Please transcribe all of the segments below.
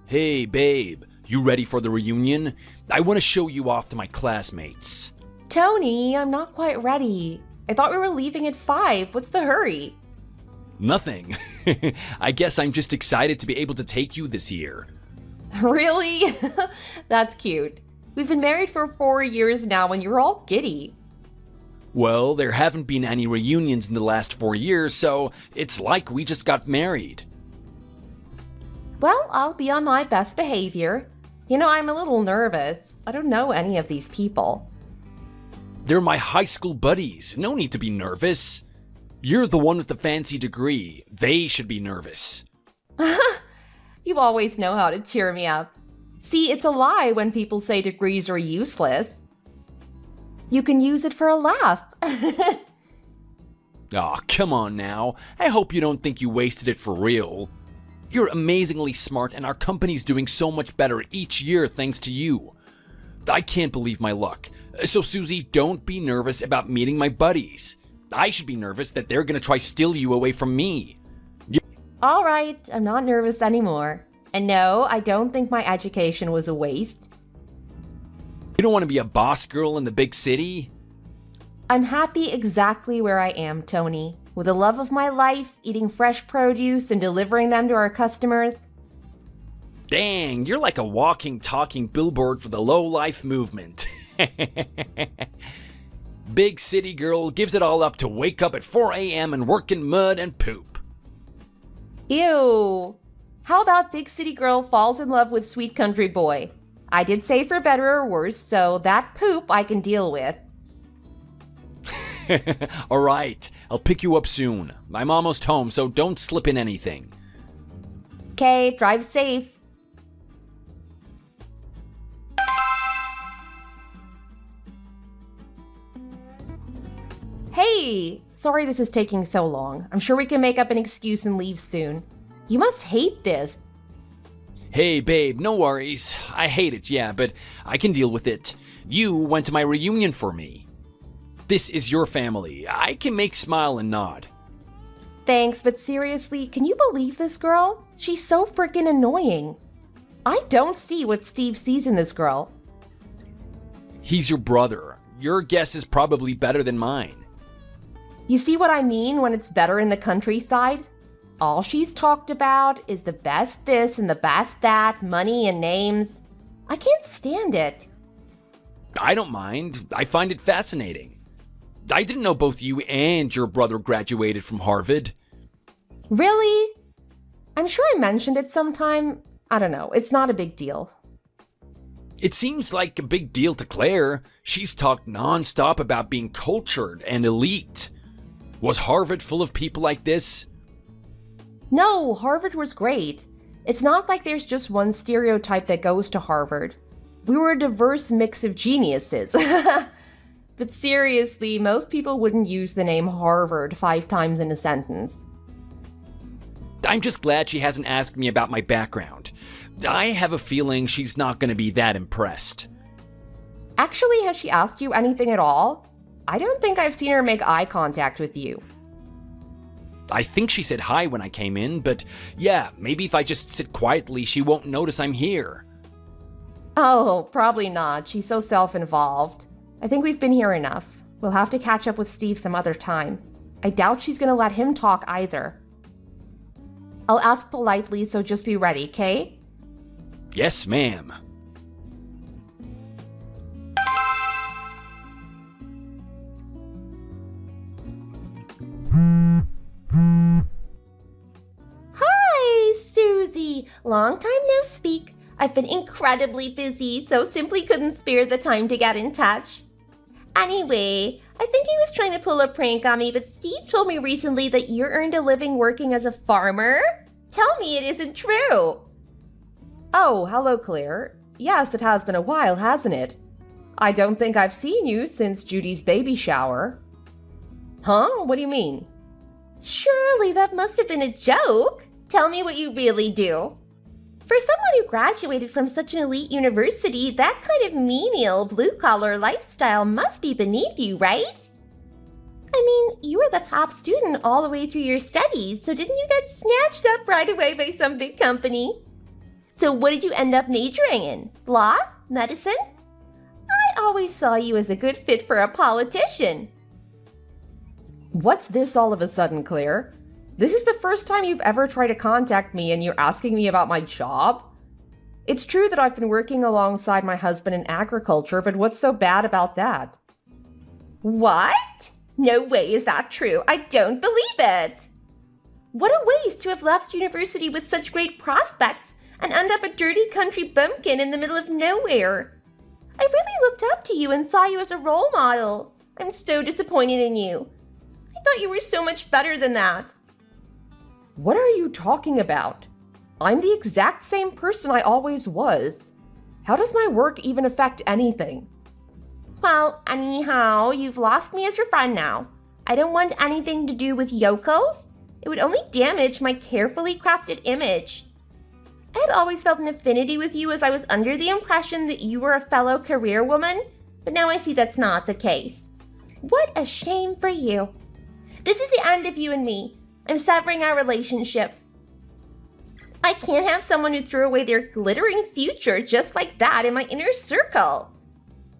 Hey, babe, you ready for the reunion? I want to show you off to my classmates. Tony, I'm not quite ready. I thought we were leaving at 5. What's the hurry? Nothing. I guess I'm just excited to be able to take you this year. Really? That's cute. We've been married for 4 years now and you're all giddy. Well, there haven't been any reunions in the last 4 years, so it's like we just got married. Well, I'll be on my best behavior. You know, I'm a little nervous. I don't know any of these people. They're my high school buddies. No need to be nervous. You're the one with the fancy degree. They should be nervous. You always know how to cheer me up. See, it's a lie when people say degrees are useless. You can use it for a laugh. Aw, come on now. I hope you don't think you wasted it for real. You're amazingly smart and our company's doing so much better each year thanks to you. I can't believe my luck. So Susie, don't be nervous about meeting my buddies. I should be nervous that they're gonna try steal you away from me. All right, I'm not nervous anymore. And no, I don't think my education was a waste. You don't want to be a boss girl in the big city? I'm happy exactly where I am, Tony. With the love of my life, eating fresh produce and delivering them to our customers. Dang, you're like a walking, talking billboard for the low-life movement. Big city girl gives it all up to wake up at 4 a.m. and work in mud and poop. Ew. How about big city girl falls in love with sweet country boy? I did say for better or worse, so that poop I can deal with. All right, I'll pick you up soon. I'm almost home, so don't slip in anything. Okay, drive safe. Hey, sorry this is taking so long. I'm sure we can make up an excuse and leave soon. You must hate this. Hey, babe, no worries. I hate it, yeah, but I can deal with it. You went to my reunion for me. This is your family. I can make smile and nod. Thanks, but seriously, can you believe this girl? She's so freaking annoying. I don't see what Steve sees in this girl. He's your brother. Your guess is probably better than mine. You see what I mean when it's better in the countryside? All she's talked about is the best this and the best that, money and names. I can't stand it. I don't mind. I find it fascinating. I didn't know both you and your brother graduated from Harvard. Really? I'm sure I mentioned it sometime. I don't know. It's not a big deal. It seems like a big deal to Claire. She's talked nonstop about being cultured and elite. Was Harvard full of people like this? No, Harvard was great. It's not like there's just one stereotype that goes to Harvard. We were a diverse mix of geniuses. But seriously, most people wouldn't use the name Harvard 5 times in a sentence. I'm just glad she hasn't asked me about my background. I have a feeling she's not going to be that impressed. Actually, has she asked you anything at all? I don't think I've seen her make eye contact with you. I think she said hi when I came in, but yeah, maybe if I just sit quietly, she won't notice I'm here. Oh, probably not. She's so self-involved. I think we've been here enough. We'll have to catch up with Steve some other time. I doubt she's gonna let him talk either. I'll ask politely, so just be ready, okay? Yes, ma'am. Hi, Susie. Long time no speak. I've been incredibly busy, so simply couldn't spare the time to get in touch. Anyway, I think he was trying to pull a prank on me, but Steve told me recently that you earned a living working as a farmer. Tell me it isn't true. Oh, hello, Claire. Yes, it has been a while, hasn't it? I don't think I've seen you since Judy's baby shower. Huh? What do you mean? Surely that must have been a joke. Tell me what you really do. For someone who graduated from such an elite university, that kind of menial, blue-collar lifestyle must be beneath you, right? I mean, you were the top student all the way through your studies, so didn't you get snatched up right away by some big company? So what did you end up majoring in? Law? Medicine? I always saw you as a good fit for a politician. What's this all of a sudden, Claire? This is the first time you've ever tried to contact me and you're asking me about my job? It's true that I've been working alongside my husband in agriculture, but what's so bad about that? What? No way is that true. I don't believe it. What a waste to have left university with such great prospects and end up a dirty country bumpkin in the middle of nowhere. I really looked up to you and saw you as a role model. I'm so disappointed in you. I thought you were so much better than that. What are you talking about? I'm the exact same person I always was. How does my work even affect anything? Well, anyhow, you've lost me as your friend now. I don't want anything to do with yokels. It would only damage my carefully crafted image. I had always felt an affinity with you as I was under the impression that you were a fellow career woman, but now I see that's not the case. What a shame for you. This is the end of you and me. I'm severing our relationship. I can't have someone who threw away their glittering future just like that in my inner circle.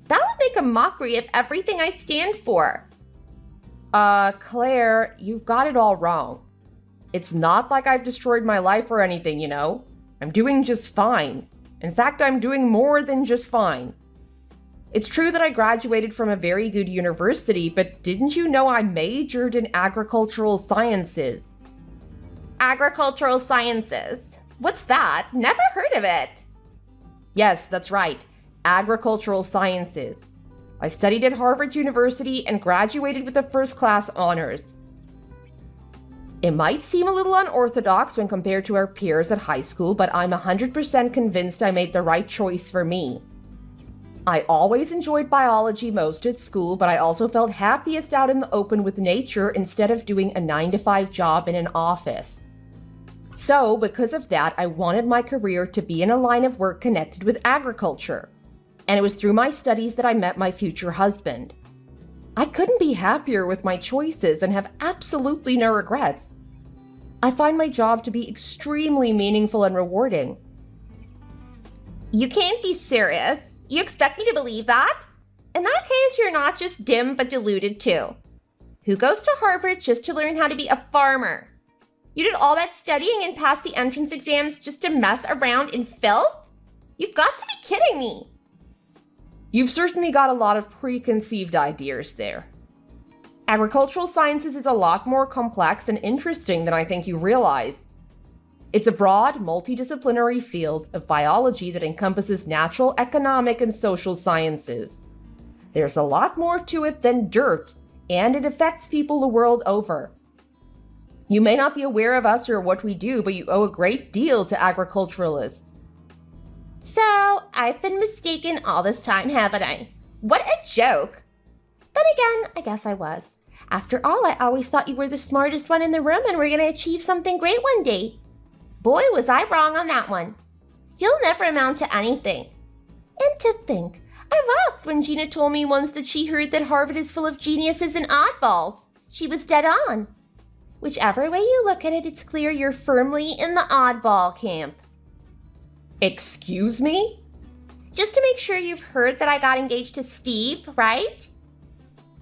That would make a mockery of everything I stand for. Claire, you've got it all wrong. It's not like I've destroyed my life or anything, you know? I'm doing just fine. In fact, I'm doing more than just fine. It's true that I graduated from a very good university, but didn't you know I majored in agricultural sciences? Agricultural sciences. What's that? Never heard of it. Yes, that's right. Agricultural sciences. I studied at Harvard University and graduated with a first-class honors. It might seem a little unorthodox when compared to our peers at high school, but I'm 100% convinced I made the right choice for me. I always enjoyed biology most at school, but I also felt happiest out in the open with nature instead of doing a 9-to-5 job in an office. So, because of that, I wanted my career to be in a line of work connected with agriculture. And it was through my studies that I met my future husband. I couldn't be happier with my choices and have absolutely no regrets. I find my job to be extremely meaningful and rewarding. You can't be serious. You expect me to believe that? In that case, you're not just dim but deluded too. Who goes to Harvard just to learn how to be a farmer? You did all that studying and passed the entrance exams just to mess around in filth? You've got to be kidding me. You've certainly got a lot of preconceived ideas there. Agricultural sciences is a lot more complex and interesting than I think you realize. It's a broad, multidisciplinary field of biology that encompasses natural, economic, and social sciences. There's a lot more to it than dirt, and it affects people the world over. You may not be aware of us or what we do, but you owe a great deal to agriculturalists. So, I've been mistaken all this time, haven't I? What a joke! Then again, I guess I was. After all, I always thought you were the smartest one in the room and were going to achieve something great one day. Boy, was I wrong on that one. You'll never amount to anything. And to think, I laughed when Gina told me once that she heard that Harvard is full of geniuses and oddballs. She was dead on. Whichever way you look at it, it's clear you're firmly in the oddball camp. Excuse me? Just to make sure you've heard that I got engaged to Steve, right?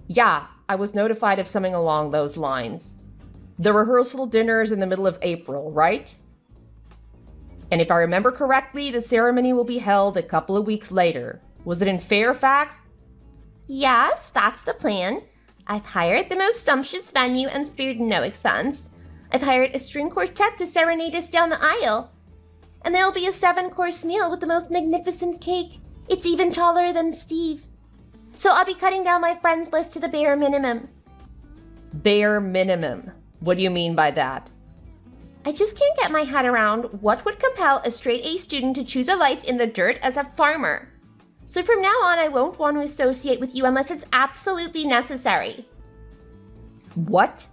Yeah, I was notified of something along those lines. The rehearsal dinner is in the middle of April, right? And if I remember correctly, the ceremony will be held a couple of weeks later. Was it in Fairfax? Yes, that's the plan. I've hired the most sumptuous venue and spared no expense. I've hired a string quartet to serenade us down the aisle. And there'll be a 7-course meal with the most magnificent cake. It's even taller than Steve. So I'll be cutting down my friends list to the bare minimum. Bare minimum? What do you mean by that? I just can't get my head around what would compel a straight-A student to choose a life in the dirt as a farmer. So from now on, I won't want to associate with you unless it's absolutely necessary. What?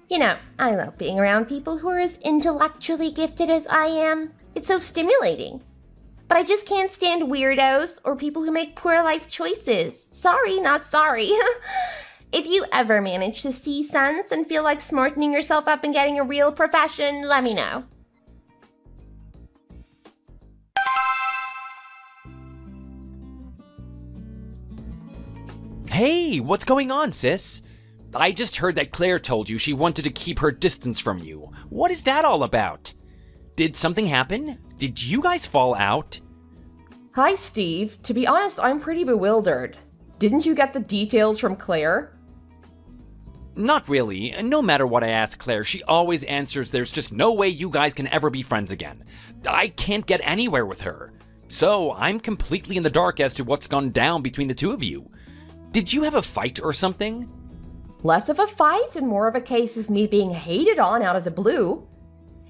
You know, I love being around people who are as intellectually gifted as I am. It's so stimulating. But I just can't stand weirdos or people who make poor life choices. Sorry, not sorry. If you ever manage to see sense and feel like smartening yourself up and getting a real profession, let me know. Hey, what's going on, sis? I just heard that Claire told you she wanted to keep her distance from you. What is that all about? Did something happen? Did you guys fall out? Hi, Steve. To be honest, I'm pretty bewildered. Didn't you get the details from Claire? Not really. No matter what I ask Claire, she always answers there's just no way you guys can ever be friends again. I can't get anywhere with her. So I'm completely in the dark as to what's gone down between the two of you. Did you have a fight or something? Less of a fight and more of a case of me being hated on out of the blue.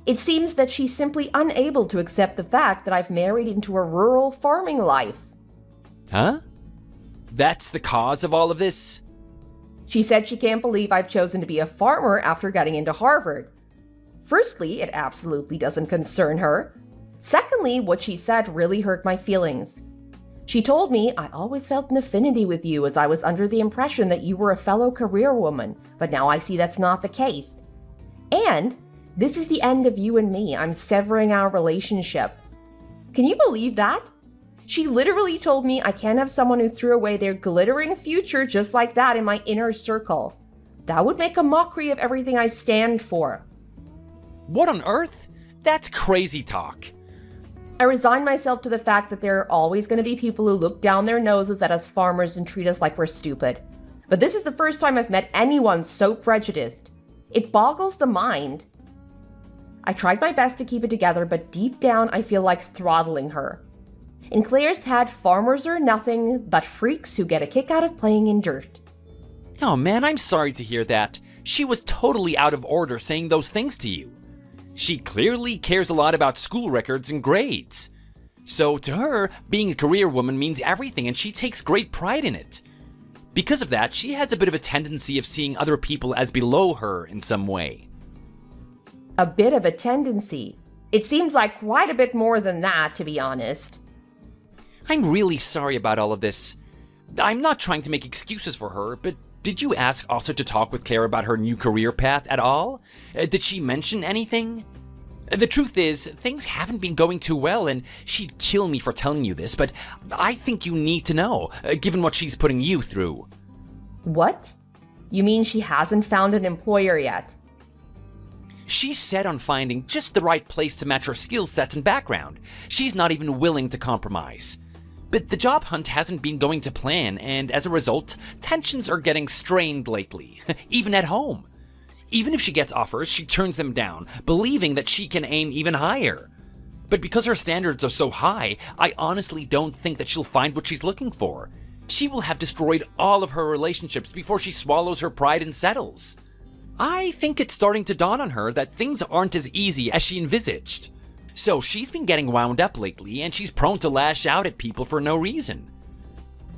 It seems that she's simply unable to accept the fact that I've married into a rural farming life. Huh? That's the cause of all of this? She said she can't believe I've chosen to be a farmer after getting into Harvard. Firstly, it absolutely doesn't concern her. Secondly, what she said really hurt my feelings. She told me I always felt an affinity with you as I was under the impression that you were a fellow career woman, but now I see that's not the case. And this is the end of you and me. I'm severing our relationship. Can you believe that? She literally told me I can't have someone who threw away their glittering future just like that in my inner circle. That would make a mockery of everything I stand for. What on earth? That's crazy talk. I resign myself to the fact that there are always going to be people who look down their noses at us farmers and treat us like we're stupid. But this is the first time I've met anyone so prejudiced. It boggles the mind. I tried my best to keep it together, but deep down I feel like throttling her. In Claire's head, farmers are nothing but freaks who get a kick out of playing in dirt. Oh man, I'm sorry to hear that. She was totally out of order saying those things to you. She clearly cares a lot about school records and grades. So to her, being a career woman means everything and she takes great pride in it. Because of that, she has a bit of a tendency of seeing other people as below her in some way. A bit of a tendency. It seems like quite a bit more than that, to be honest. I'm really sorry about all of this. I'm not trying to make excuses for her, but did you ask also to talk with Claire about her new career path at all? Did she mention anything? The truth is, things haven't been going too well, and she'd kill me for telling you this, but I think you need to know, given what she's putting you through. What? You mean she hasn't found an employer yet? She's set on finding just the right place to match her skill sets and background. She's not even willing to compromise. But the job hunt hasn't been going to plan, and as a result, tensions are getting strained lately, even at home. Even if she gets offers, she turns them down, believing that she can aim even higher. But because her standards are so high, I honestly don't think that she'll find what she's looking for. She will have destroyed all of her relationships before she swallows her pride and settles. I think it's starting to dawn on her that things aren't as easy as she envisaged. So she's been getting wound up lately, and she's prone to lash out at people for no reason.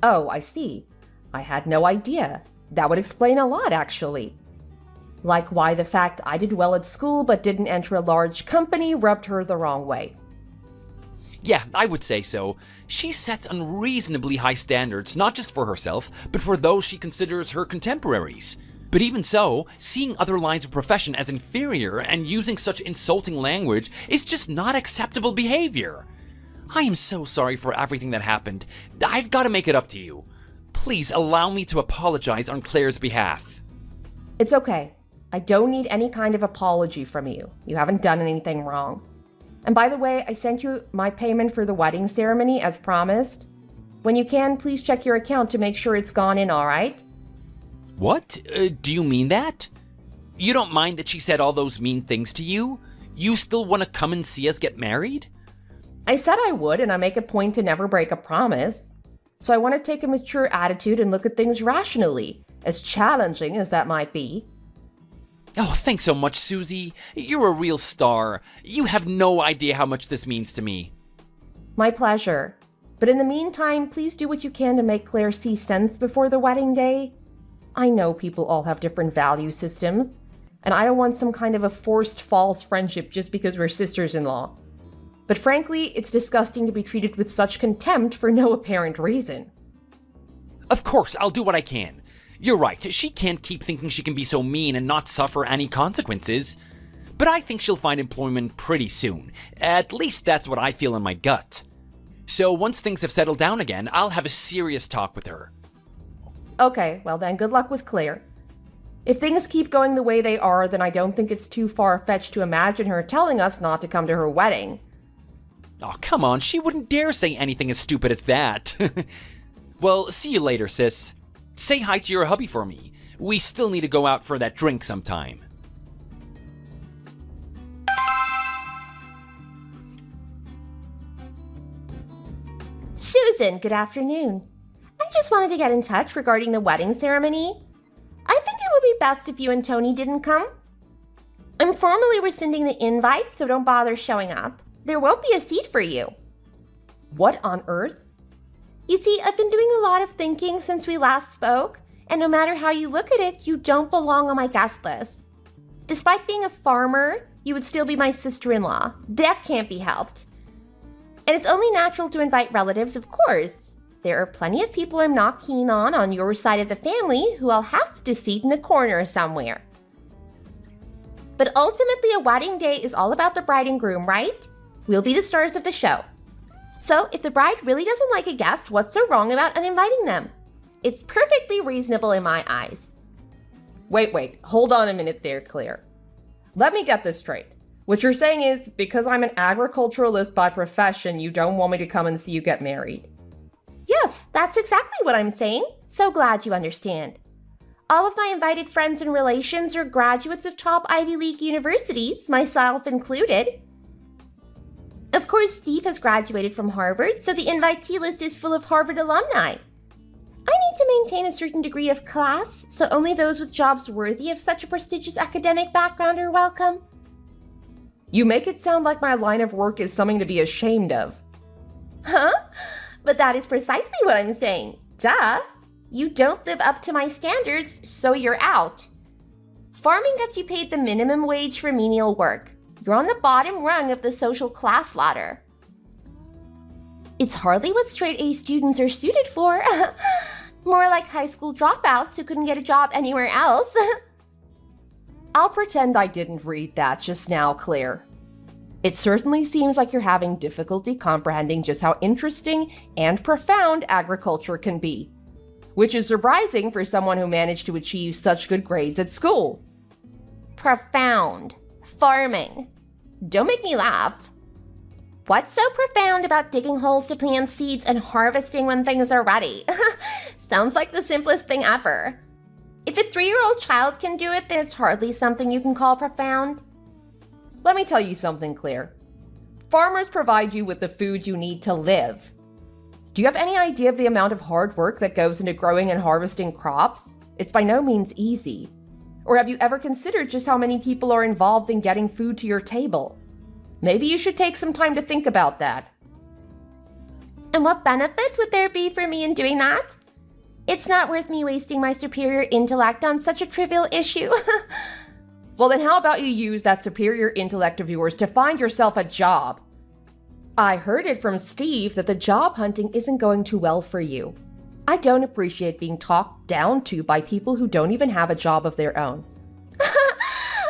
Oh, I see. I had no idea. That would explain a lot, actually. Like why the fact I did well at school but didn't enter a large company rubbed her the wrong way. Yeah, I would say so. She sets unreasonably high standards, not just for herself, but for those she considers her contemporaries. But even so, seeing other lines of profession as inferior and using such insulting language is just not acceptable behavior. I am so sorry for everything that happened. I've got to make it up to you. Please allow me to apologize on Claire's behalf. It's okay. I don't need any kind of apology from you. You haven't done anything wrong. And by the way, I sent you my payment for the wedding ceremony as promised. When you can, please check your account to make sure it's gone in all right. What? Do you mean that? You don't mind that she said all those mean things to you? You still want to come and see us get married? I said I would, and I make a point to never break a promise. So I want to take a mature attitude and look at things rationally, as challenging as that might be. Oh, thanks so much, Susie. You're a real star. You have no idea how much this means to me. My pleasure. But in the meantime, please do what you can to make Claire see sense before the wedding day. I know people all have different value systems, and I don't want some kind of a forced false friendship just because we're sisters-in-law. But frankly, it's disgusting to be treated with such contempt for no apparent reason. Of course, I'll do what I can. You're right, she can't keep thinking she can be so mean and not suffer any consequences. But I think she'll find employment pretty soon. At least that's what I feel in my gut. So once things have settled down again, I'll have a serious talk with her. Okay, well then, good luck with Claire. If things keep going the way they are, then I don't think it's too far-fetched to imagine her telling us not to come to her wedding. Oh, come on, she wouldn't dare say anything as stupid as that. Well, see you later, sis. Say hi to your hubby for me. We still need to go out for that drink sometime. Susan, good afternoon. I just wanted to get in touch regarding the wedding ceremony. I think it would be best if you and Tony didn't come. I'm formally rescinding the invite, so don't bother showing up. There won't be a seat for you. What on earth? You see, I've been doing a lot of thinking since we last spoke, and no matter how you look at it, you don't belong on my guest list. Despite being a farmer, you would still be my sister-in-law. That can't be helped. And it's only natural to invite relatives, of course. There are plenty of people I'm not keen on your side of the family who I'll have to seat in a corner somewhere. But ultimately, a wedding day is all about the bride and groom, right? We'll be the stars of the show. So if the bride really doesn't like a guest, what's so wrong about uninviting them? It's perfectly reasonable in my eyes. Wait, hold on a minute there, Claire. Let me get this straight. What you're saying is, because I'm an agriculturalist by profession, you don't want me to come and see you get married. Yes, that's exactly what I'm saying. So glad you understand. All of my invited friends and relations are graduates of top Ivy League universities, myself included. Of course, Steve has graduated from Harvard, so the invitee list is full of Harvard alumni. I need to maintain a certain degree of class, so only those with jobs worthy of such a prestigious academic background are welcome. You make it sound like my line of work is something to be ashamed of. Huh? But that is precisely what I'm saying. Duh. You don't live up to my standards, so you're out. Farming gets you paid the minimum wage for menial work. You're on the bottom rung of the social class ladder. It's hardly what straight-A students are suited for. More like high school dropouts who couldn't get a job anywhere else. I'll pretend I didn't read that just now, Claire. It certainly seems like you're having difficulty comprehending just how interesting and profound agriculture can be, which is surprising for someone who managed to achieve such good grades at school. Profound. Farming. Don't make me laugh. What's so profound about digging holes to plant seeds and harvesting when things are ready? Sounds like the simplest thing ever. If a 3-year-old child can do it, then it's hardly something you can call profound. Let me tell you something, Claire. Farmers provide you with the food you need to live. Do you have any idea of the amount of hard work that goes into growing and harvesting crops? It's by no means easy. Or have you ever considered just how many people are involved in getting food to your table? Maybe you should take some time to think about that. And what benefit would there be for me in doing that? It's not worth me wasting my superior intellect on such a trivial issue. Well, then how about you use that superior intellect of yours to find yourself a job? I heard it from Steve that the job hunting isn't going too well for you. I don't appreciate being talked down to by people who don't even have a job of their own.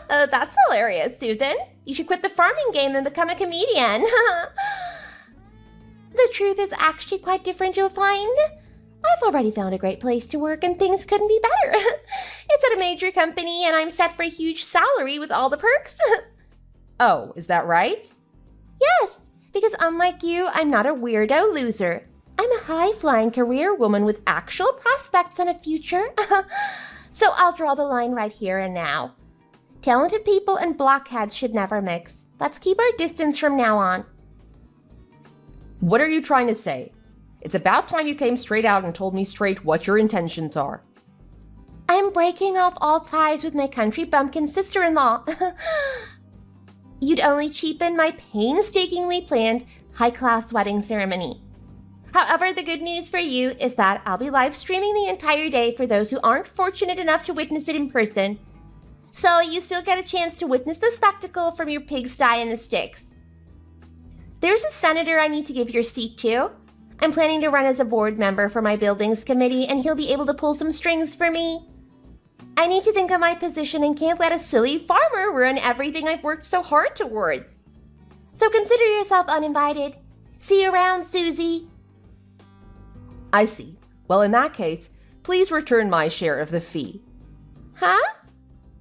That's hilarious, Susan. You should quit the farming game and become a comedian. The truth is actually quite different, you'll find. I've already found a great place to work and things couldn't be better. It's at a major company and I'm set for a huge salary with all the perks. Oh, is that right? Yes, because unlike you, I'm not a weirdo loser. I'm a high-flying career woman with actual prospects and a future. So I'll draw the line right here and now. Talented people and blockheads should never mix. Let's keep our distance from now on. What are you trying to say? It's about time you came straight out and told me straight what your intentions are. I'm breaking off all ties with my country bumpkin sister-in-law. You'd only cheapen my painstakingly planned high-class wedding ceremony. However, the good news for you is that I'll be live streaming the entire day for those who aren't fortunate enough to witness it in person. So you still get a chance to witness the spectacle from your pigsty in the sticks. There's a senator I need to give your seat to. I'm planning to run as a board member for my buildings committee and he'll be able to pull some strings for me. I need to think of my position and can't let a silly farmer ruin everything I've worked so hard towards. So consider yourself uninvited. See you around, Susie. I see. Well, in that case, please return my share of the fee. Huh?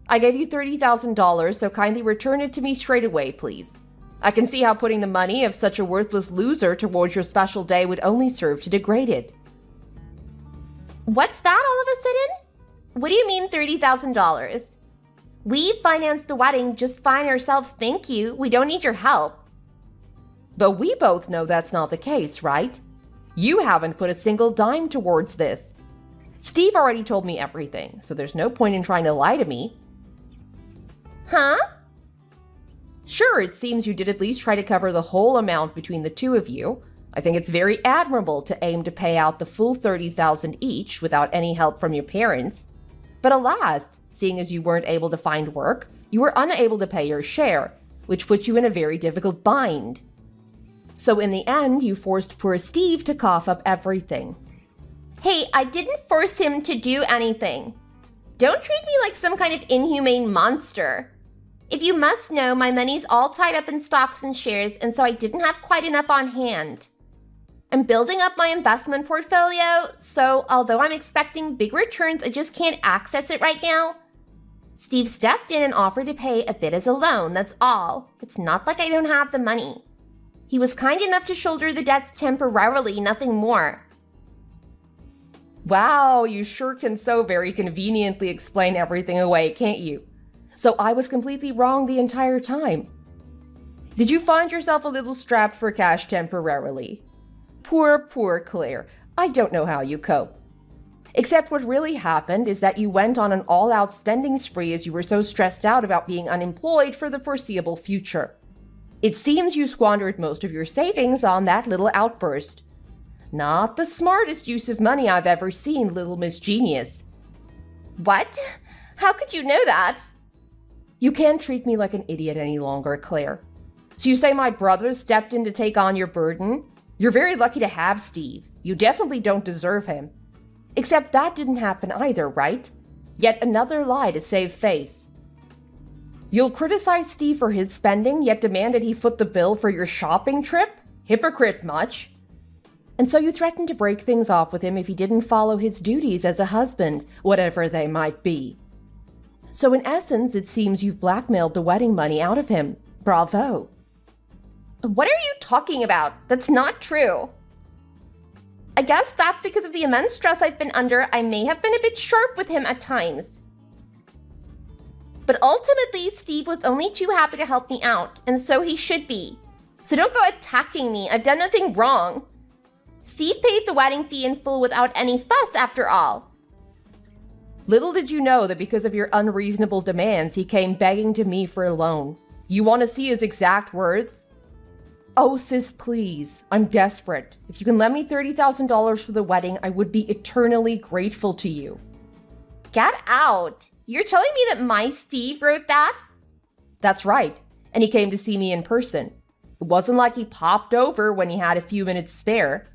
I gave you $30,000, so kindly return it to me straight away, please. I can see how putting the money of such a worthless loser towards your special day would only serve to degrade it. What's that all of a sudden? What do you mean $30,000? We financed the wedding just fine ourselves, thank you. We don't need your help. But we both know that's not the case, right? You haven't put a single dime towards this. Steve already told me everything, so there's no point in trying to lie to me. Huh? Sure, it seems you did at least try to cover the whole amount between the two of you. I think it's very admirable to aim to pay out the full $30,000 each without any help from your parents. But alas, seeing as you weren't able to find work, you were unable to pay your share, which put you in a very difficult bind. So in the end, you forced poor Steve to cough up everything. Hey, I didn't force him to do anything. Don't treat me like some kind of inhumane monster. If you must know, my money's all tied up in stocks and shares, and so I didn't have quite enough on hand. I'm building up my investment portfolio, so although I'm expecting big returns, I just can't access it right now. Steve stepped in and offered to pay a bit as a loan, that's all. It's not like I don't have the money. He was kind enough to shoulder the debts temporarily, nothing more. Wow, you sure can so very conveniently explain everything away, can't you? So I was completely wrong the entire time. Did you find yourself a little strapped for cash temporarily? Poor Claire. I don't know how you cope. Except what really happened is that you went on an all-out spending spree as you were so stressed out about being unemployed for the foreseeable future. It seems you squandered most of your savings on that little outburst. Not the smartest use of money I've ever seen, little Miss Genius. What? How could you know that? You can't treat me like an idiot any longer, Claire. So you say my brother stepped in to take on your burden? You're very lucky to have Steve. You definitely don't deserve him. Except that didn't happen either, right? Yet another lie to save face. You'll criticize Steve for his spending, yet demand that he foot the bill for your shopping trip? Hypocrite much. And so you threatened to break things off with him if he didn't follow his duties as a husband, whatever they might be. So in essence, it seems you've blackmailed the wedding money out of him. Bravo. What are you talking about? That's not true. I guess that's because of the immense stress I've been under. I may have been a bit sharp with him at times. But ultimately, Steve was only too happy to help me out, and so he should be. So don't go attacking me. I've done nothing wrong. Steve paid the wedding fee in full without any fuss, after all. Little did you know that because of your unreasonable demands, he came begging to me for a loan. You want to see his exact words? Oh, sis, please. I'm desperate. If you can lend me $30,000 for the wedding, I would be eternally grateful to you. Get out. You're telling me that my Steve wrote that? That's right. And he came to see me in person. It wasn't like he popped over when he had a few minutes spare.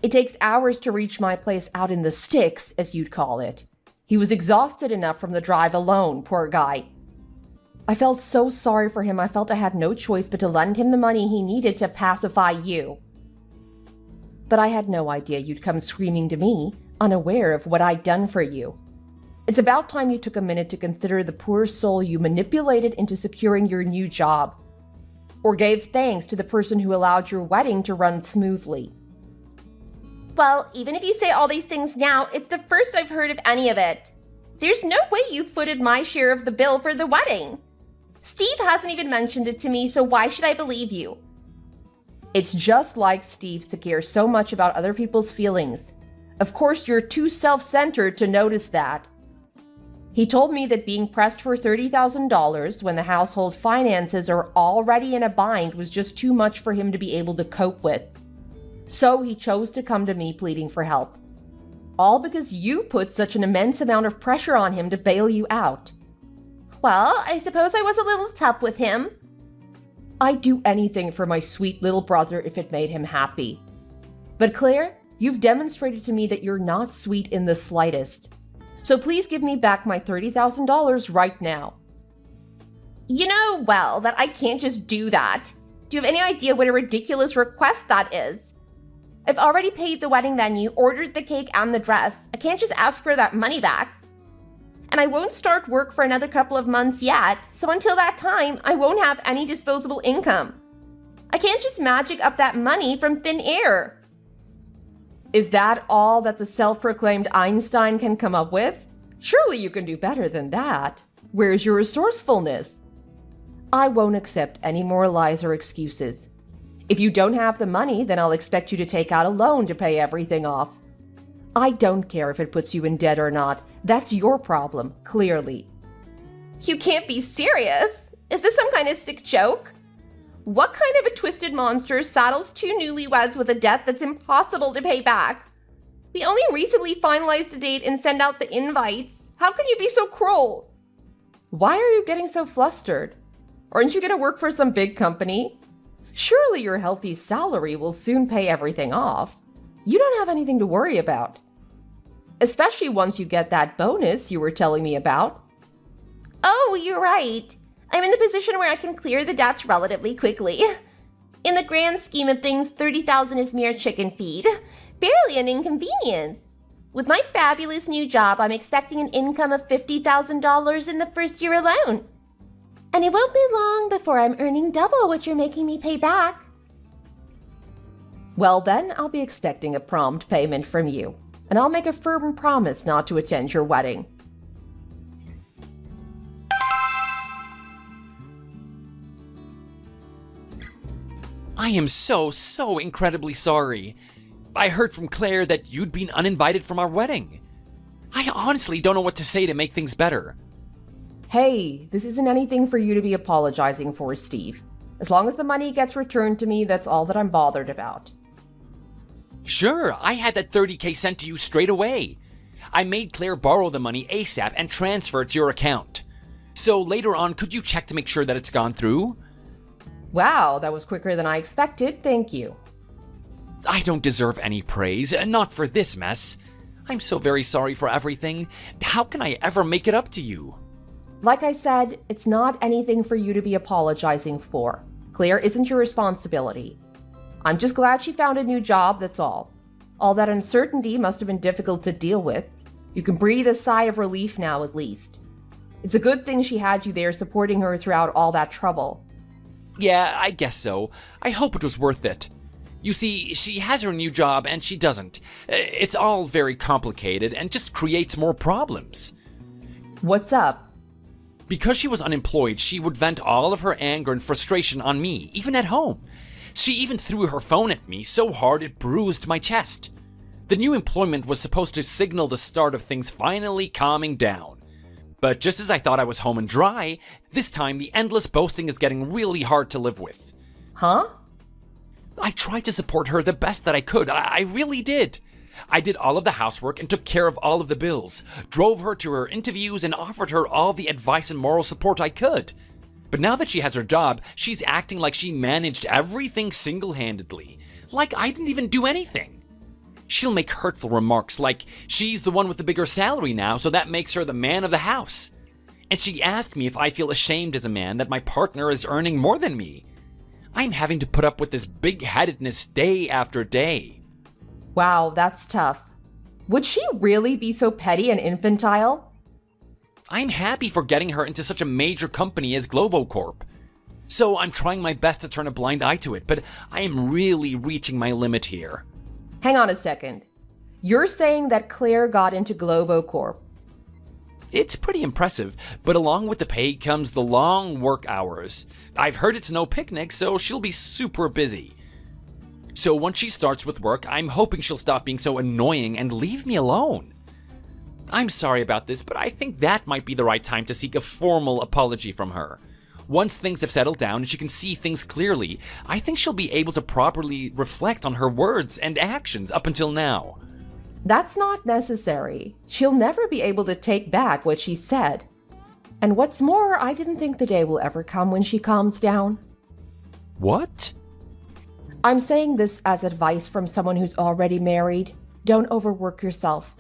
It takes hours to reach my place out in the sticks, as you'd call it. He was exhausted enough from the drive alone, poor guy. I felt so sorry for him, I felt I had no choice but to lend him the money he needed to pacify you. But I had no idea you'd come screaming to me, unaware of what I'd done for you. It's about time you took a minute to consider the poor soul you manipulated into securing your new job. Or gave thanks to the person who allowed your wedding to run smoothly. Well, even if you say all these things now, it's the first I've heard of any of it. There's no way you footed my share of the bill for the wedding. Steve hasn't even mentioned it to me, so why should I believe you? It's just like Steve's to care so much about other people's feelings. Of course, you're too self-centered to notice that. He told me that being pressed for $30,000 when the household finances are already in a bind was just too much for him to be able to cope with. So he chose to come to me pleading for help. All because you put such an immense amount of pressure on him to bail you out. Well, I suppose I was a little tough with him. I'd do anything for my sweet little brother if it made him happy. But Claire, you've demonstrated to me that you're not sweet in the slightest. So please give me back my $30,000 right now. You know well that I can't just do that. Do you have any idea what a ridiculous request that is? I've already paid the wedding venue, ordered the cake and the dress. I can't just ask for that money back. And I won't start work for another couple of months yet, so until that time, I won't have any disposable income. I can't just magic up that money from thin air. Is that all that the self-proclaimed Einstein can come up with? Surely you can do better than that. Where's your resourcefulness? I won't accept any more lies or excuses. If you don't have the money, then I'll expect you to take out a loan to pay everything off. I don't care if it puts you in debt or not. That's your problem, clearly. You can't be serious. Is this some kind of sick joke? What kind of a twisted monster saddles two newlyweds with a debt that's impossible to pay back? We only recently finalized the date and sent out the invites. How can you be so cruel? Why are you getting so flustered? Aren't you going to work for some big company? Surely your healthy salary will soon pay everything off. You don't have anything to worry about. Especially once you get that bonus you were telling me about. Oh, you're right. I'm in the position where I can clear the debts relatively quickly. In the grand scheme of things, $30,000 is mere chicken feed. Barely an inconvenience. With my fabulous new job, I'm expecting an income of $50,000 in the first year alone. And it won't be long before I'm earning double what you're making me pay back. Well then, I'll be expecting a prompt payment from you. And I'll make a firm promise not to attend your wedding. I am so incredibly sorry. I heard from Claire that you'd been uninvited from our wedding. I honestly don't know what to say to make things better. Hey, this isn't anything for you to be apologizing for, Steve. As long as the money gets returned to me, that's all that I'm bothered about. Sure, I had that $30K sent to you straight away. I made Claire borrow the money ASAP and transfer it to your account. So later on, could you check to make sure that it's gone through? Wow, that was quicker than I expected, thank you. I don't deserve any praise, not for this mess. I'm so very sorry for everything. How can I ever make it up to you? Like I said, it's not anything for you to be apologizing for. Claire isn't your responsibility. I'm just glad she found a new job, that's all. All that uncertainty must have been difficult to deal with. You can breathe a sigh of relief now, at least. It's a good thing she had you there supporting her throughout all that trouble. Yeah, I guess so. I hope it was worth it. You see, she has her new job and she doesn't. It's all very complicated and just creates more problems. What's up? Because she was unemployed, she would vent all of her anger and frustration on me, even at home. She even threw her phone at me so hard it bruised my chest. The new employment was supposed to signal the start of things finally calming down. But just as I thought I was home and dry, this time the endless boasting is getting really hard to live with. Huh? I tried to support her the best that I could. I really did. I did all of the housework and took care of all of the bills, drove her to her interviews and offered her all the advice and moral support I could. But now that she has her job, she's acting like she managed everything single-handedly, like I didn't even do anything. She'll make hurtful remarks like she's the one with the bigger salary now, so that makes her the man of the house. And she asked me if I feel ashamed as a man that my partner is earning more than me. I'm having to put up with this big-headedness day after day. Wow, that's tough. Would she really be so petty and infantile? I'm happy for getting her into such a major company as Globocorp. So I'm trying my best to turn a blind eye to it, but I am really reaching my limit here. Hang on a second. You're saying that Claire got into Globocorp. It's pretty impressive, but along with the pay comes the long work hours. I've heard it's no picnic, so she'll be super busy. So once she starts with work, I'm hoping she'll stop being so annoying and leave me alone. I'm sorry about this, but I think that might be the right time to seek a formal apology from her. Once things have settled down and she can see things clearly, I think she'll be able to properly reflect on her words and actions up until now. That's not necessary. She'll never be able to take back what she said. And what's more, I didn't think the day will ever come when she calms down. What? I'm saying this as advice from someone who's already married. Don't overwork yourself.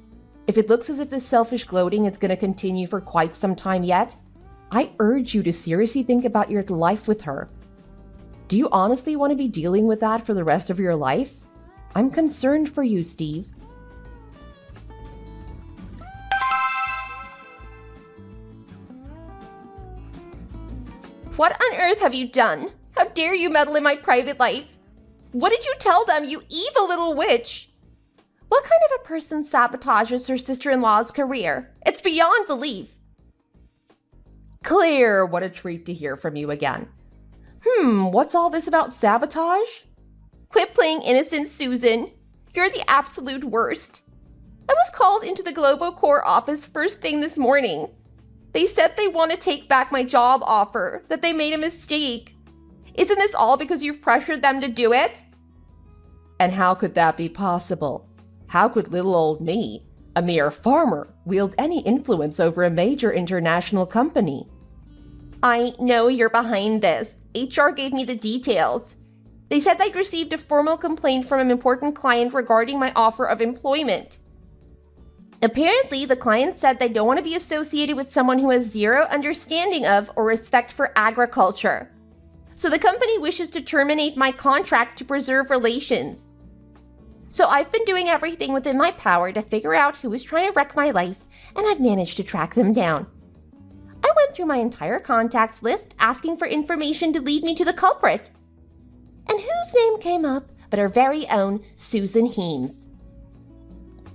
If it looks as if this selfish gloating is going to continue for quite some time yet, I urge you to seriously think about your life with her. Do you honestly want to be dealing with that for the rest of your life? I'm concerned for you, Steve. What on earth have you done? How dare you meddle in my private life? What did you tell them, you evil little witch? What kind of a person sabotages her sister-in-law's career? It's beyond belief. Clear, what a treat to hear from you again. What's all this about sabotage? Quit playing innocent, Susan. You're the absolute worst. I was called into the Globocore office first thing this morning. They said they want to take back my job offer, that they made a mistake. Isn't this all because you've pressured them to do it? And how could that be possible? How could little old me, a mere farmer, wield any influence over a major international company? I know you're behind this. HR gave me the details. They said they'd received a formal complaint from an important client regarding my offer of employment. Apparently, the client said they don't want to be associated with someone who has zero understanding of or respect for agriculture. So the company wishes to terminate my contract to preserve relations. So I've been doing everything within my power to figure out who is trying to wreck my life, and I've managed to track them down. I went through my entire contacts list asking for information to lead me to the culprit. And whose name came up but our very own Susan Heems.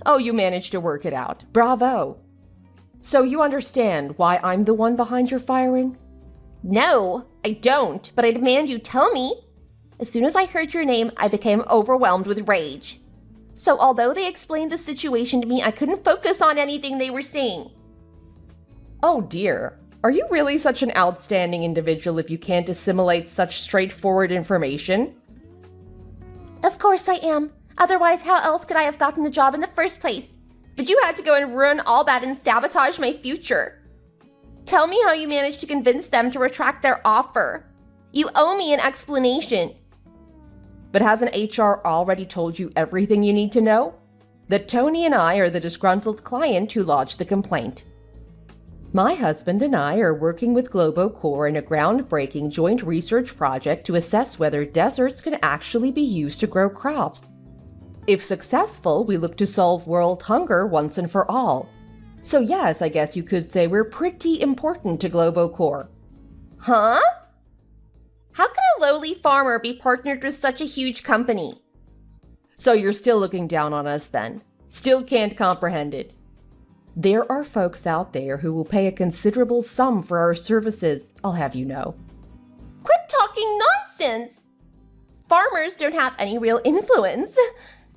Oh, you managed to work it out. Bravo. So you understand why I'm the one behind your firing? No, I don't, but I demand you tell me. As soon as I heard your name, I became overwhelmed with rage. So although they explained the situation to me, I couldn't focus on anything they were saying. Oh dear. Are you really such an outstanding individual if you can't assimilate such straightforward information? Of course I am. Otherwise, how else could I have gotten the job in the first place? But you had to go and ruin all that and sabotage my future. Tell me how you managed to convince them to retract their offer. You owe me an explanation. But hasn't HR already told you everything you need to know? That Tony and I are the disgruntled client who lodged the complaint. My husband and I are working with Globocore in a groundbreaking joint research project to assess whether deserts can actually be used to grow crops. If successful, we look to solve world hunger once and for all. So yes, I guess you could say we're pretty important to Globocore. Huh? How can a lowly farmer be partnered with such a huge company? So you're still looking down on us then? Still can't comprehend it? There are folks out there who will pay a considerable sum for our services, I'll have you know. Quit talking nonsense! Farmers don't have any real influence.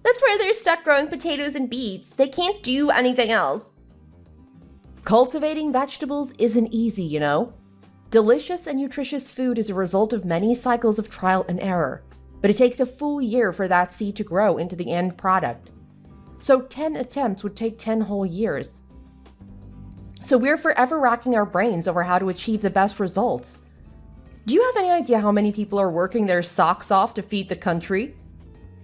That's why they're stuck growing potatoes and beets. They can't do anything else. Cultivating vegetables isn't easy, you know. Delicious and nutritious food is a result of many cycles of trial and error, but it takes a full year for that seed to grow into the end product. So 10 attempts would take 10 whole years. So we're forever racking our brains over how to achieve the best results. Do you have any idea how many people are working their socks off to feed the country?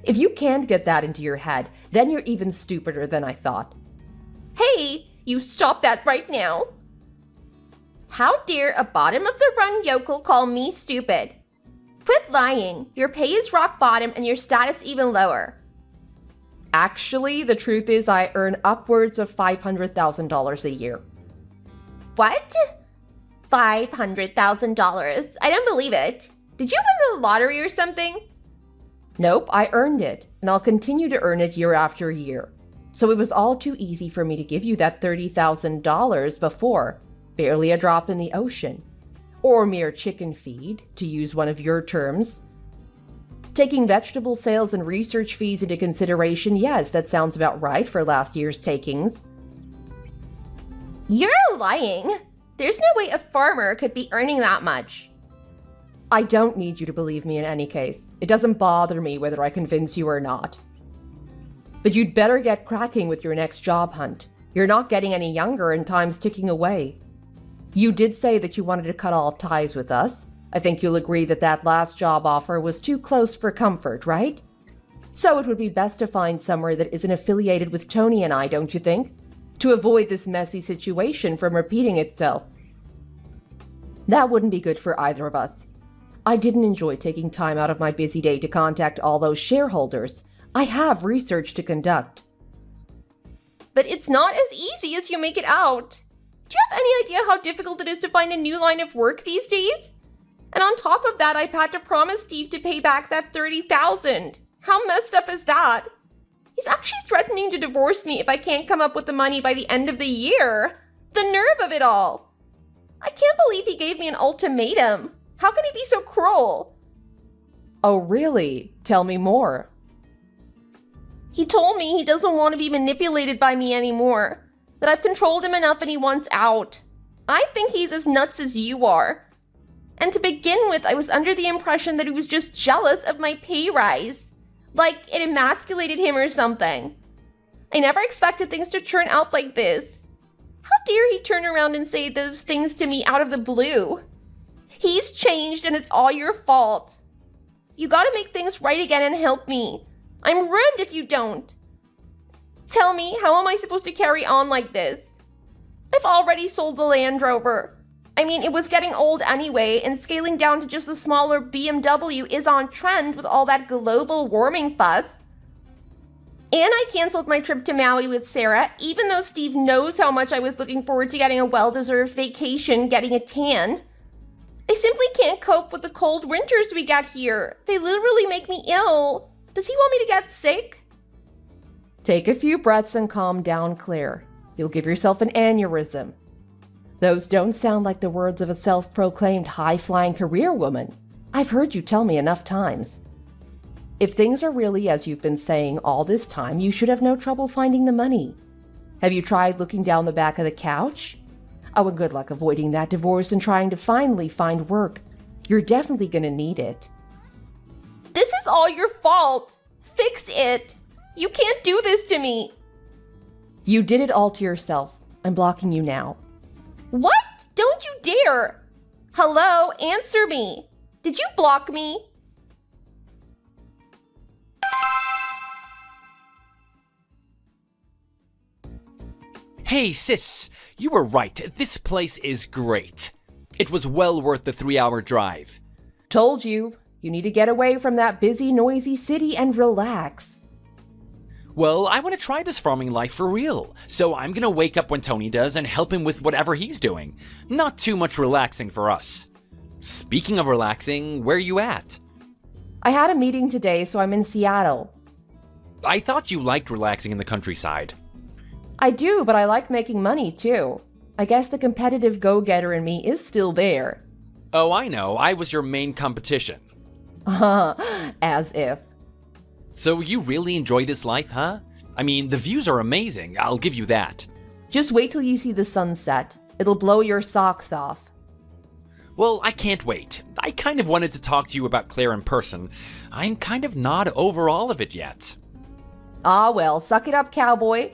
If you can't get that into your head, then you're even stupider than I thought. Hey, you stop that right now. How dare a bottom-of-the-rung yokel call me stupid? Quit lying. Your pay is rock bottom and your status even lower. Actually, the truth is I earn upwards of $500,000 a year. What? $500,000? I don't believe it. Did you win the lottery or something? Nope, I earned it, and I'll continue to earn it year after year. So it was all too easy for me to give you that $30,000 before, barely a drop in the ocean. Or mere chicken feed, to use one of your terms. Taking vegetable sales and research fees into consideration, yes, that sounds about right for last year's takings. You're lying. There's no way a farmer could be earning that much. I don't need you to believe me in any case. It doesn't bother me whether I convince you or not. But you'd better get cracking with your next job hunt. You're not getting any younger and time's ticking away. You did say that you wanted to cut all ties with us. I think you'll agree that that last job offer was too close for comfort, right? So it would be best to find somewhere that isn't affiliated with Tony and I, don't you think? To avoid this messy situation from repeating itself. That wouldn't be good for either of us. I didn't enjoy taking time out of my busy day to contact all those shareholders. I have research to conduct. But it's not as easy as you make it out. Do you have any idea how difficult it is to find a new line of work these days? And on top of that, I've had to promise Steve to pay back that $30,000. How messed up is that? He's actually threatening to divorce me if I can't come up with the money by the end of the year. The nerve of it all. I can't believe he gave me an ultimatum. How can he be so cruel? Oh, really? Tell me more. He told me he doesn't want to be manipulated by me anymore. That I've controlled him enough and he wants out. I think he's as nuts as you are. And to begin with, I was under the impression that he was just jealous of my pay rise. Like it emasculated him or something. I never expected things to turn out like this. How dare he turn around and say those things to me out of the blue? He's changed and it's all your fault. You gotta make things right again and help me. I'm ruined if you don't. Tell me, how am I supposed to carry on like this? I've already sold the Land Rover. I mean, it was getting old anyway, and scaling down to just the smaller BMW is on trend with all that global warming fuss. And I canceled my trip to Maui with Sarah, even though Steve knows how much I was looking forward to getting a well-deserved vacation, getting a tan. I simply can't cope with the cold winters we get here. They literally make me ill. Does he want me to get sick? Take a few breaths and calm down, Claire. You'll give yourself an aneurysm. Those don't sound like the words of a self-proclaimed high-flying career woman. I've heard you tell me enough times. If things are really as you've been saying all this time, you should have no trouble finding the money. Have you tried looking down the back of the couch? Oh, and good luck avoiding that divorce and trying to finally find work. You're definitely gonna need it. This is all your fault. Fix it. You can't do this to me. You did it all to yourself. I'm blocking you now. What? Don't you dare. Hello, answer me. Did you block me? Hey, sis, you were right. This place is great. It was well worth the 3-hour drive. Told you. You need to get away from that busy, noisy city and relax. Well, I want to try this farming life for real, so I'm gonna wake up when Tony does and help him with whatever he's doing. Not too much relaxing for us. Speaking of relaxing, where you at? I had a meeting today, so I'm in Seattle. I thought you liked relaxing in the countryside. I do, but I like making money too. I guess the competitive go-getter in me is still there. Oh, I know. I was your main competition. As if. So you really enjoy this life, huh? I mean, the views are amazing, I'll give you that. Just wait till you see the sunset. It'll blow your socks off. Well, I can't wait. I kind of wanted to talk to you about Claire in person. I'm kind of not over all of it yet. Ah, well, suck it up, cowboy.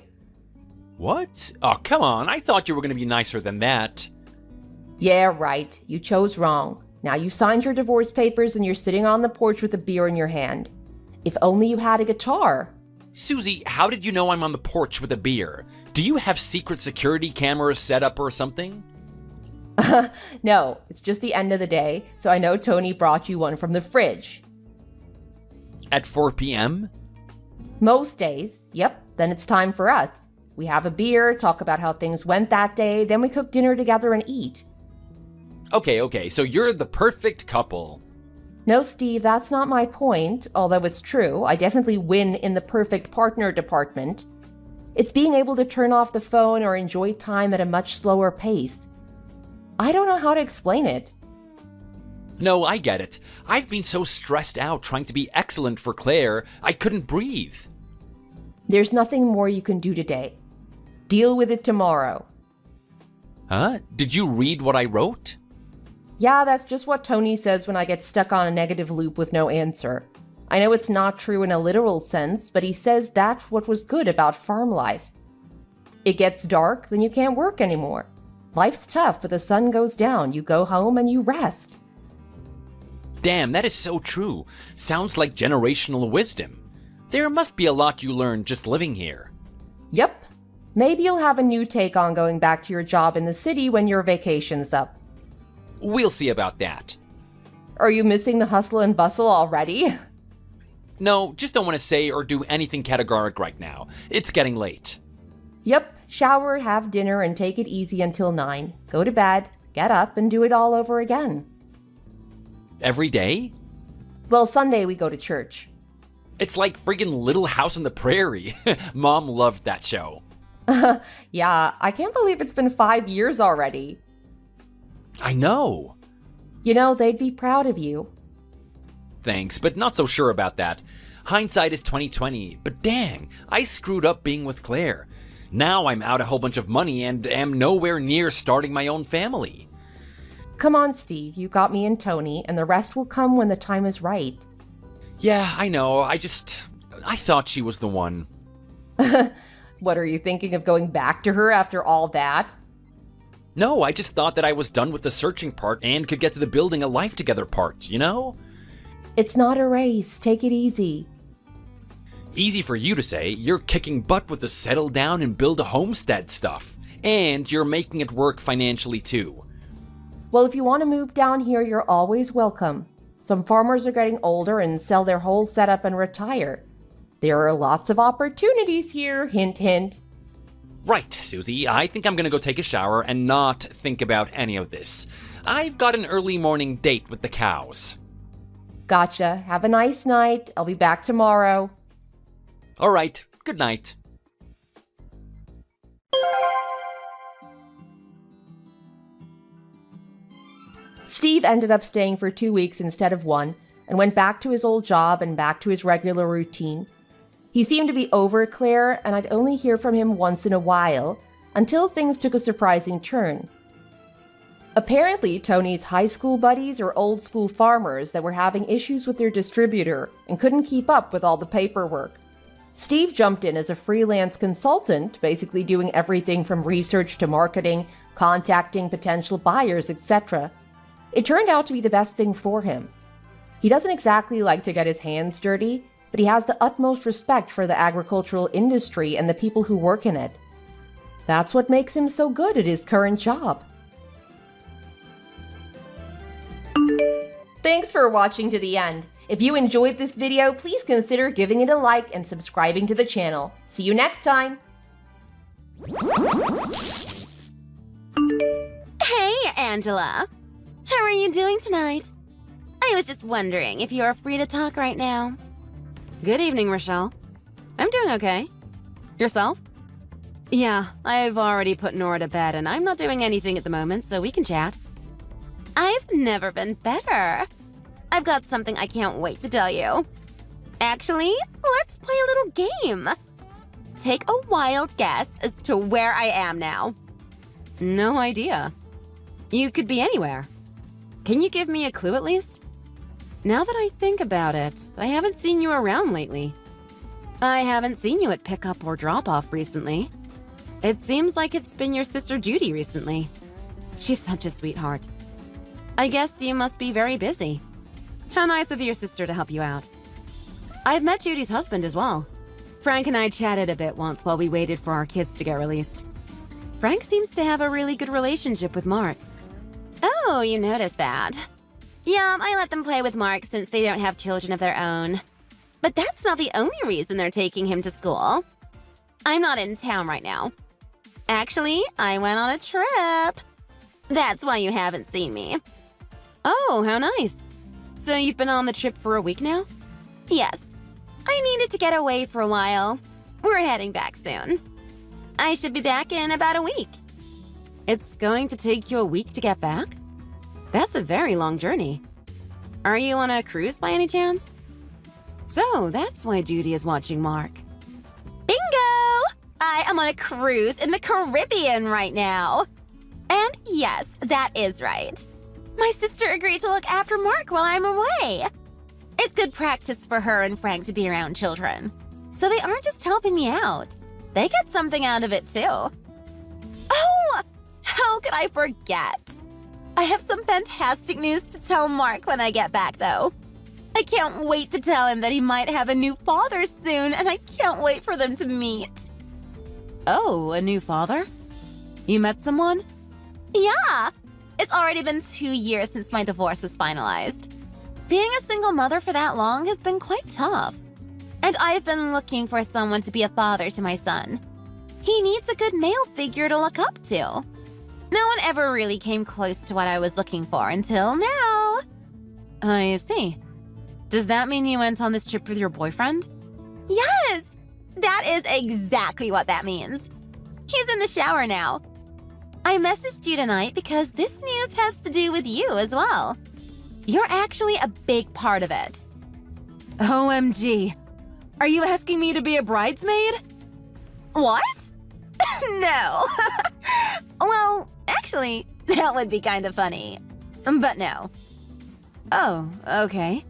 What? Oh, come on. I thought you were going to be nicer than that. Yeah, right. You chose wrong. Now you signed your divorce papers and you're sitting on the porch with a beer in your hand. If only you had a guitar. Susie, how did you know I'm on the porch with a beer? Do you have secret security cameras set up or something? No, it's just the end of the day, so I know Tony brought you one from the fridge. At 4 p.m.? Most days, yep, then it's time for us. We have a beer, talk about how things went that day, then we cook dinner together and eat. Okay, so you're the perfect couple. No, Steve, that's not my point, although it's true. I definitely win in the perfect partner department. It's being able to turn off the phone or enjoy time at a much slower pace. I don't know how to explain it. No, I get it. I've been so stressed out trying to be excellent for Claire, I couldn't breathe. There's nothing more you can do today. Deal with it tomorrow. Huh? Did you read what I wrote? Yeah, that's just what Tony says when I get stuck on a negative loop with no answer. I know it's not true in a literal sense, but he says that's what was good about farm life. It gets dark, then you can't work anymore. Life's tough, but the sun goes down. You go home and you rest. Damn, that is so true. Sounds like generational wisdom. There must be a lot you learned just living here. Yep. Maybe you'll have a new take on going back to your job in the city when your vacation's up. We'll see about that. Are you missing the hustle and bustle already? No, just don't want to say or do anything categoric right now. It's getting late. Yep, shower, have dinner, and take it easy until 9. Go to bed, get up, and do it all over again. Every day? Well, Sunday we go to church. It's like friggin' Little House on the Prairie. Mom loved that show. Yeah, I can't believe it's been 5 years already. I know. You know, they'd be proud of you. Thanks, but not so sure about that. Hindsight is 2020, but dang, I screwed up being with Claire. Now I'm out a whole bunch of money and am nowhere near starting my own family. Come on, Steve, you got me and Tony, and the rest will come when the time is right. Yeah, I know, I thought she was the one. What, are you thinking of going back to her after all that? No, I just thought that I was done with the searching part and could get to the building a life together part, you know? It's not a race, take it easy. Easy for you to say, you're kicking butt with the settle down and build a homestead stuff. And you're making it work financially too. Well, if you want to move down here, you're always welcome. Some farmers are getting older and sell their whole setup and retire. There are lots of opportunities here, hint, hint. Right, Susie, I think I'm gonna go take a shower and not think about any of this. I've got an early morning date with the cows. Gotcha. Have a nice night. I'll be back tomorrow. All right, good night. Steve ended up staying for 2 weeks instead of 1 and went back to his old job and back to his regular routine. He seemed to be over Claire, and I'd only hear from him once in a while, until things took a surprising turn. Apparently, Tony's high school buddies are old school farmers that were having issues with their distributor and couldn't keep up with all the paperwork. Steve jumped in as a freelance consultant, basically doing everything from research to marketing, contacting potential buyers, etc. It turned out to be the best thing for him. He doesn't exactly like to get his hands dirty, but he has the utmost respect for the agricultural industry and the people who work in it. That's what makes him so good at his current job. Thanks for watching to the end. If you enjoyed this video, please consider giving it a like and subscribing to the channel. See you next time! Hey, Angela. How are you doing tonight? I was just wondering if you're free to talk right now. Good evening, Rochelle. I'm doing okay. Yourself? Yeah, I've already put Nora to bed and I'm not doing anything at the moment, so we can chat. I've never been better. I've got something I can't wait to tell you. Actually, let's play a little game. Take a wild guess as to where I am now. No idea. You could be anywhere. Can you give me a clue at least? Now that I think about it, I haven't seen you around lately. I haven't seen you at pickup or drop-off recently. It seems like it's been your sister Judy recently. She's such a sweetheart. I guess you must be very busy. How nice of your sister to help you out. I've met Judy's husband as well. Frank and I chatted a bit once while we waited for our kids to get released. Frank seems to have a really good relationship with Mark. Oh, you noticed that. Yeah, I let them play with Mark since they don't have children of their own. But that's not the only reason they're taking him to school. I'm not in town right now. Actually, I went on a trip. That's why you haven't seen me. Oh, how nice. So you've been on the trip for a week now? Yes. I needed to get away for a while. We're heading back soon. I should be back in about a week. It's going to take you a week to get back? That's a very long journey. Are you on a cruise by any chance? So that's why Judy is watching Mark. Bingo! I am on a cruise in the Caribbean right now. And yes, that is right. My sister agreed to look after Mark while I'm away. It's good practice for her and Frank to be around children. So they aren't just helping me out. They get something out of it too. Oh! How could I forget? I have some fantastic news to tell Mark when I get back, though. I can't wait to tell him that he might have a new father soon, and I can't wait for them to meet. Oh, a new father? You met someone? Yeah! It's already been 2 years since my divorce was finalized. Being a single mother for that long has been quite tough. And I've been looking for someone to be a father to my son. He needs a good male figure to look up to. No one ever really came close to what I was looking for until now. I see. Does that mean you went on this trip with your boyfriend? Yes! That is exactly what that means. He's in the shower now. I messaged you tonight because this news has to do with you as well. You're actually a big part of it. OMG. Are you asking me to be a bridesmaid? What? No. Well, actually, that would be kind of funny. But no. Oh, okay.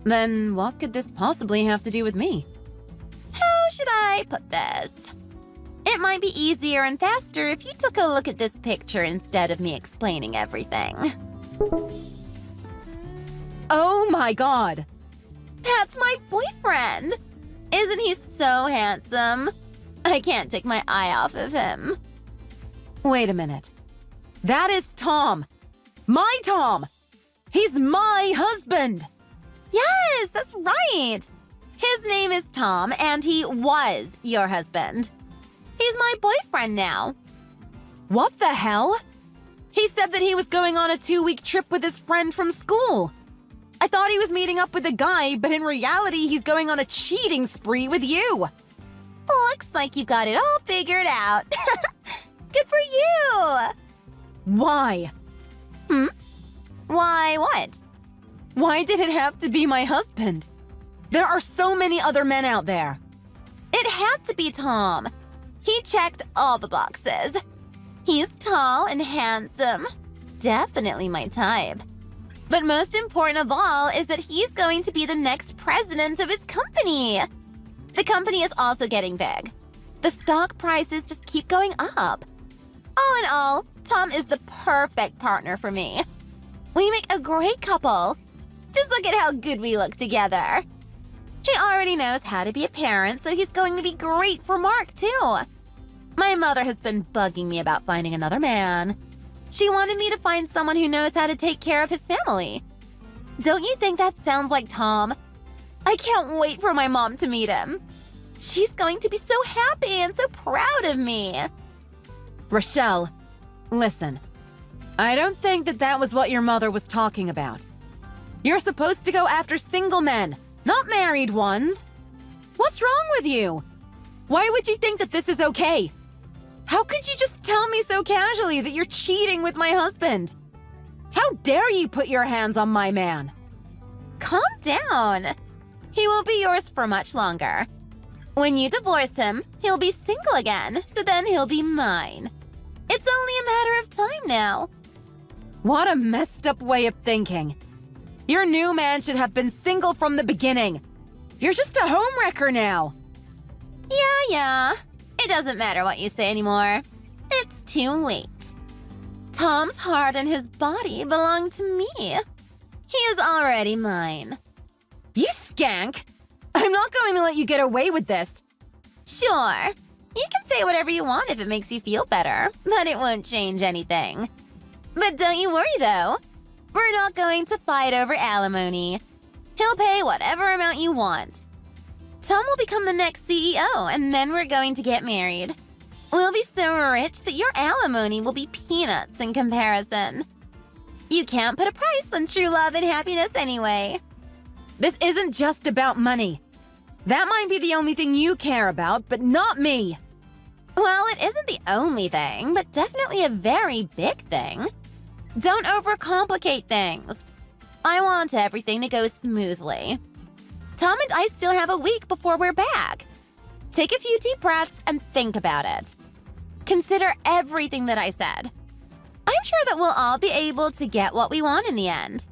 Then what could this possibly have to do with me? How should I put this? It might be easier and faster if you took a look at this picture instead of me explaining everything. Oh my god! That's my boyfriend! Isn't he so handsome? I can't take my eye off of him. Wait a minute. That is Tom! My Tom! He's my husband! Yes, that's right! His name is Tom, and he was your husband. He's my boyfriend now. What the hell? He said that he was going on a 2-week trip with his friend from school. I thought he was meeting up with a guy, but in reality, he's going on a cheating spree with you. Looks like you got it all figured out. Good for you! Why? Why what? Why did it have to be my husband? There are so many other men out there. It had to be Tom. He checked all the boxes. He's tall and handsome. Definitely my type. But most important of all is that he's going to be the next president of his company. The company is also getting big. The stock prices just keep going up. All in all, Tom is the perfect partner for me. We make a great couple. Just look at how good we look together. He already knows how to be a parent, so he's going to be great for Mark, too. My mother has been bugging me about finding another man. She wanted me to find someone who knows how to take care of his family. Don't you think that sounds like Tom? I can't wait for my mom to meet him. She's going to be so happy and so proud of me. Rochelle, listen. I don't think that was what your mother was talking about. You're supposed to go after single men, not married ones. What's wrong with you? Why would you think that this is okay? How could you just tell me so casually that you're cheating with my husband? How dare you put your hands on my man? Calm down. He won't be yours for much longer. When you divorce him, he'll be single again, so then he'll be mine. It's only a matter of time now. What a messed up way of thinking. Your new man should have been single from the beginning. You're just a homewrecker now. Yeah. It doesn't matter what you say anymore. It's too late. Tom's heart and his body belong to me. He is already mine. You skank! I'm not going to let you get away with this. Sure. You can say whatever you want if it makes you feel better, but it won't change anything. But don't you worry, though. We're not going to fight over alimony. He'll pay whatever amount you want. Tom will become the next CEO, and then we're going to get married. We'll be so rich that your alimony will be peanuts in comparison. You can't put a price on true love and happiness anyway. This isn't just about money. That might be the only thing you care about, but not me. Well, it isn't the only thing, but definitely a very big thing. Don't overcomplicate things. I want everything to go smoothly. Tom and I still have a week before we're back. Take a few deep breaths and think about it. Consider everything that I said. I'm sure that we'll all be able to get what we want in the end.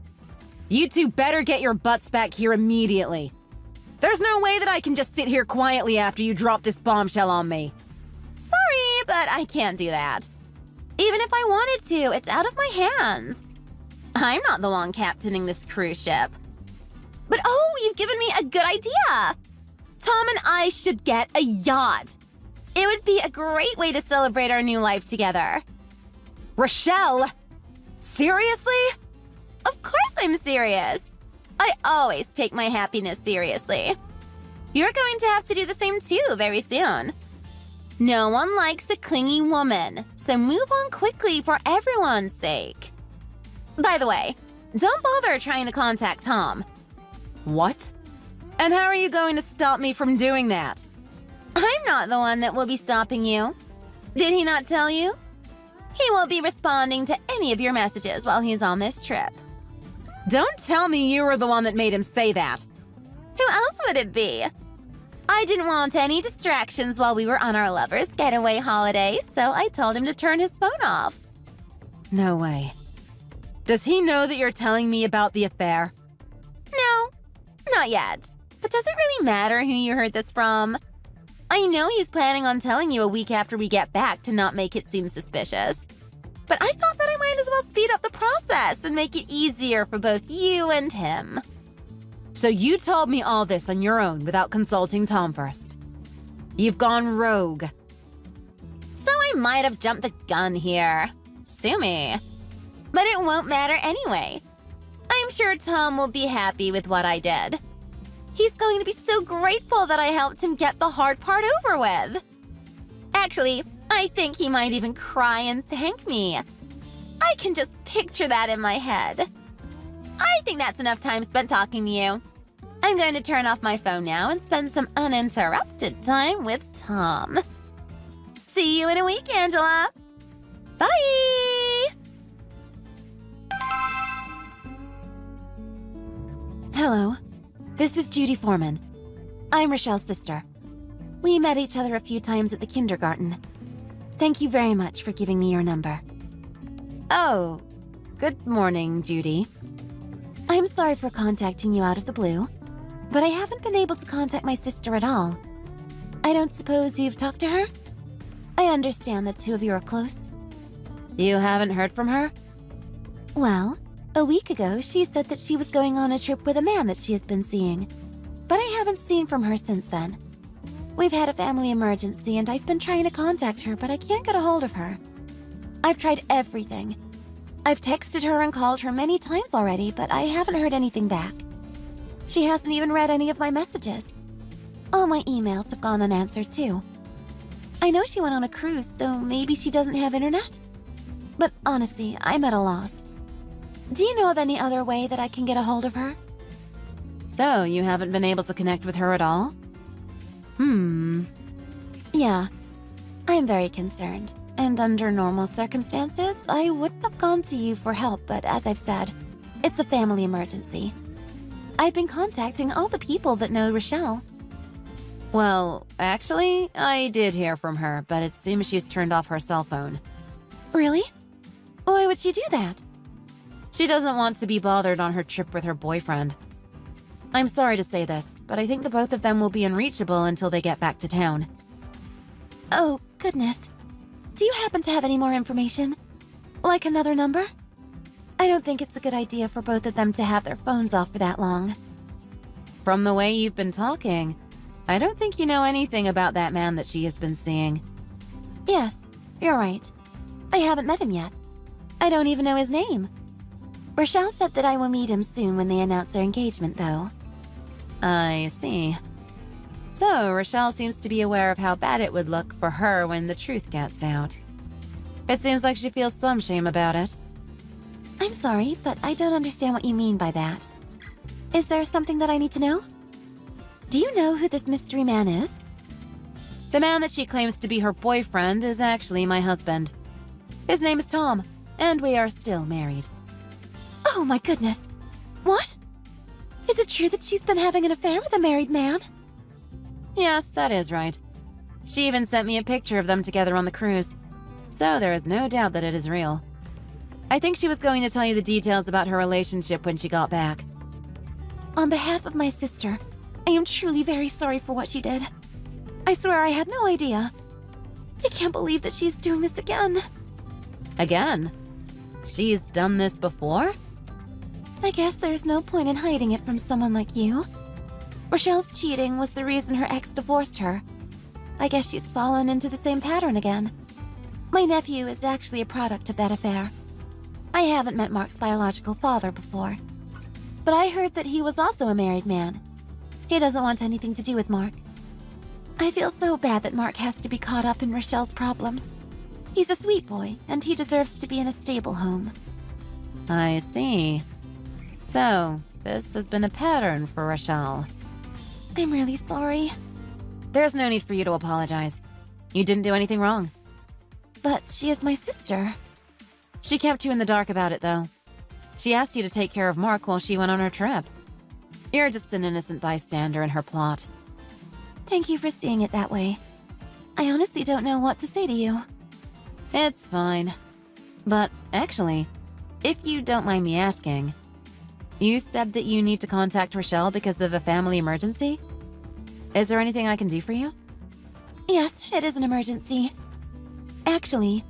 You two better get your butts back here immediately. There's no way that I can just sit here quietly after you drop this bombshell on me. Sorry, but I can't do that. Even if I wanted to, it's out of my hands. I'm not the one captaining this cruise ship. But oh, you've given me a good idea! Tom and I should get a yacht. It would be a great way to celebrate our new life together. Rochelle! Seriously? Of course I'm serious. I always take my happiness seriously. You're going to have to do the same too very soon. No one likes a clingy woman, so move on quickly for everyone's sake. By the way, don't bother trying to contact Tom. What? And how are you going to stop me from doing that? I'm not the one that will be stopping you. Did he not tell you? He won't be responding to any of your messages while he's on this trip. Don't tell me you were the one that made him say that. Who else would it be? I didn't want any distractions while we were on our lovers' getaway holiday, so I told him to turn his phone off. No way. Does he know that you're telling me about the affair? No, not yet. But does it really matter who you heard this from? I know he's planning on telling you a week after we get back to not make it seem suspicious. But I thought that I might as well speed up the process and make it easier for both you and him. So you told me all this on your own without consulting Tom first. You've gone rogue. So I might have jumped the gun here. Sue me. But it won't matter anyway. I'm sure Tom will be happy with what I did. He's going to be so grateful that I helped him get the hard part over with. Actually, I think he might even cry and thank me. I can just picture that in my head. I think that's enough time spent talking to you. I'm going to turn off my phone now and spend some uninterrupted time with Tom. See you in a week, Angela. Bye! Hello, this is Judy Foreman. I'm Rochelle's sister. We met each other a few times at the kindergarten. Thank you very much for giving me your number. Oh, good morning, Judy. I'm sorry for contacting you out of the blue, but I haven't been able to contact my sister at all. I don't suppose you've talked to her? I understand the two of you are close. You haven't heard from her? Well, a week ago, she said that she was going on a trip with a man that she has been seeing, but I haven't seen from her since then. We've had a family emergency and I've been trying to contact her, but I can't get a hold of her. I've tried everything. I've texted her and called her many times already, but I haven't heard anything back. She hasn't even read any of my messages. All my emails have gone unanswered too. I know she went on a cruise, so maybe she doesn't have internet? But honestly, I'm at a loss. Do you know of any other way that I can get a hold of her? So, you haven't been able to connect with her at all? Yeah, I'm very concerned. And under normal circumstances, I wouldn't have gone to you for help, but as I've said, it's a family emergency. I've been contacting all the people that know Rochelle. Well, actually, I did hear from her, but it seems she's turned off her cell phone. Really? Why would she do that? She doesn't want to be bothered on her trip with her boyfriend. I'm sorry to say this, but I think the both of them will be unreachable until they get back to town. Oh, goodness. Do you happen to have any more information? Like another number? I don't think it's a good idea for both of them to have their phones off for that long. From the way you've been talking, I don't think you know anything about that man that she has been seeing. Yes, you're right. I haven't met him yet. I don't even know his name. Rochelle said that I will meet him soon when they announce their engagement, though. I see. So, Rochelle seems to be aware of how bad it would look for her when the truth gets out. It seems like she feels some shame about it. I'm sorry, but I don't understand what you mean by that. Is there something that I need to know? Do you know who this mystery man is? The man that she claims to be her boyfriend is actually my husband. His name is Tom, and we are still married. Oh my goodness! What? Is it true that she's been having an affair with a married man? Yes, that is right. She even sent me a picture of them together on the cruise. So there is no doubt that it is real. I think she was going to tell you the details about her relationship when she got back. On behalf of my sister, I am truly very sorry for what she did. I swear I had no idea. I can't believe that she's doing this again. Again? She's done this before? I guess there's no point in hiding it from someone like you. Rochelle's cheating was the reason her ex divorced her. I guess she's fallen into the same pattern again. My nephew is actually a product of that affair. I haven't met Mark's biological father before, but I heard that he was also a married man. He doesn't want anything to do with Mark. I feel so bad that Mark has to be caught up in Rochelle's problems. He's a sweet boy, and he deserves to be in a stable home. I see. So, this has been a pattern for Rochelle. I'm really sorry. There's no need for you to apologize. You didn't do anything wrong. But she is my sister. She kept you in the dark about it, though. She asked you to take care of Mark while she went on her trip. You're just an innocent bystander in her plot. Thank you for seeing it that way. I honestly don't know what to say to you. It's fine. But actually, if you don't mind me asking, you said that you need to contact Rochelle because of a family emergency? Is there anything I can do for you? Yes, it is an emergency. Actually,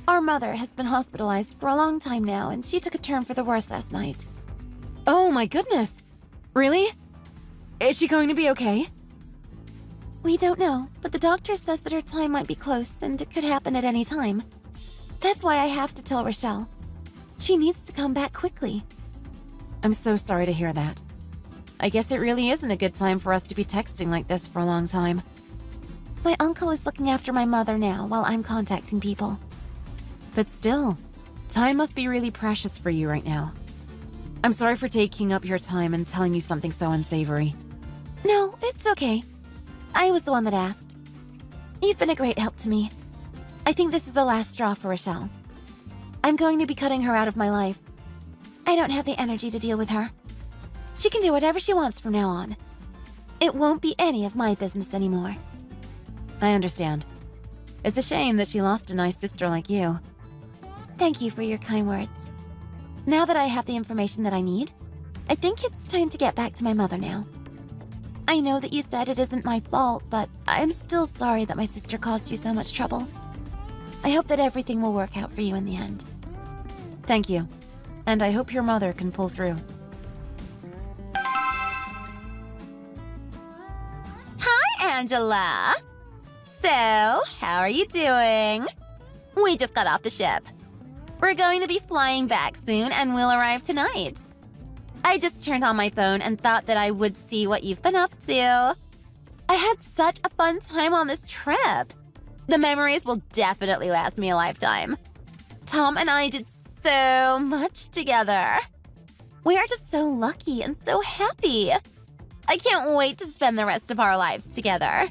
our mother has been hospitalized for a long time now, and she took a turn for the worse last night. Oh my goodness! Really? Is she going to be okay? We don't know, but the doctor says that her time might be close and it could happen at any time. That's why I have to tell Rochelle. She needs to come back quickly. I'm so sorry to hear that. I guess it really isn't a good time for us to be texting like this for a long time. My uncle is looking after my mother now while I'm contacting people. But still, time must be really precious for you right now. I'm sorry for taking up your time and telling you something so unsavory. No, it's okay. I was the one that asked. You've been a great help to me. I think this is the last straw for Rochelle. I'm going to be cutting her out of my life. I don't have the energy to deal with her. She can do whatever she wants from now on. It won't be any of my business anymore. I understand. It's a shame that she lost a nice sister like you. Thank you for your kind words. Now that I have the information that I need, I think it's time to get back to my mother now. I know that you said it isn't my fault, but I'm still sorry that my sister caused you so much trouble. I hope that everything will work out for you in the end. Thank you. And I hope your mother can pull through. Hi, Angela. So, how are you doing? We just got off the ship. We're going to be flying back soon and we'll arrive tonight. I just turned on my phone and thought that I would see what you've been up to. I had such a fun time on this trip. The memories will definitely last me a lifetime. Tom and I did so much together. We are just so lucky and so happy. I can't wait to spend the rest of our lives together.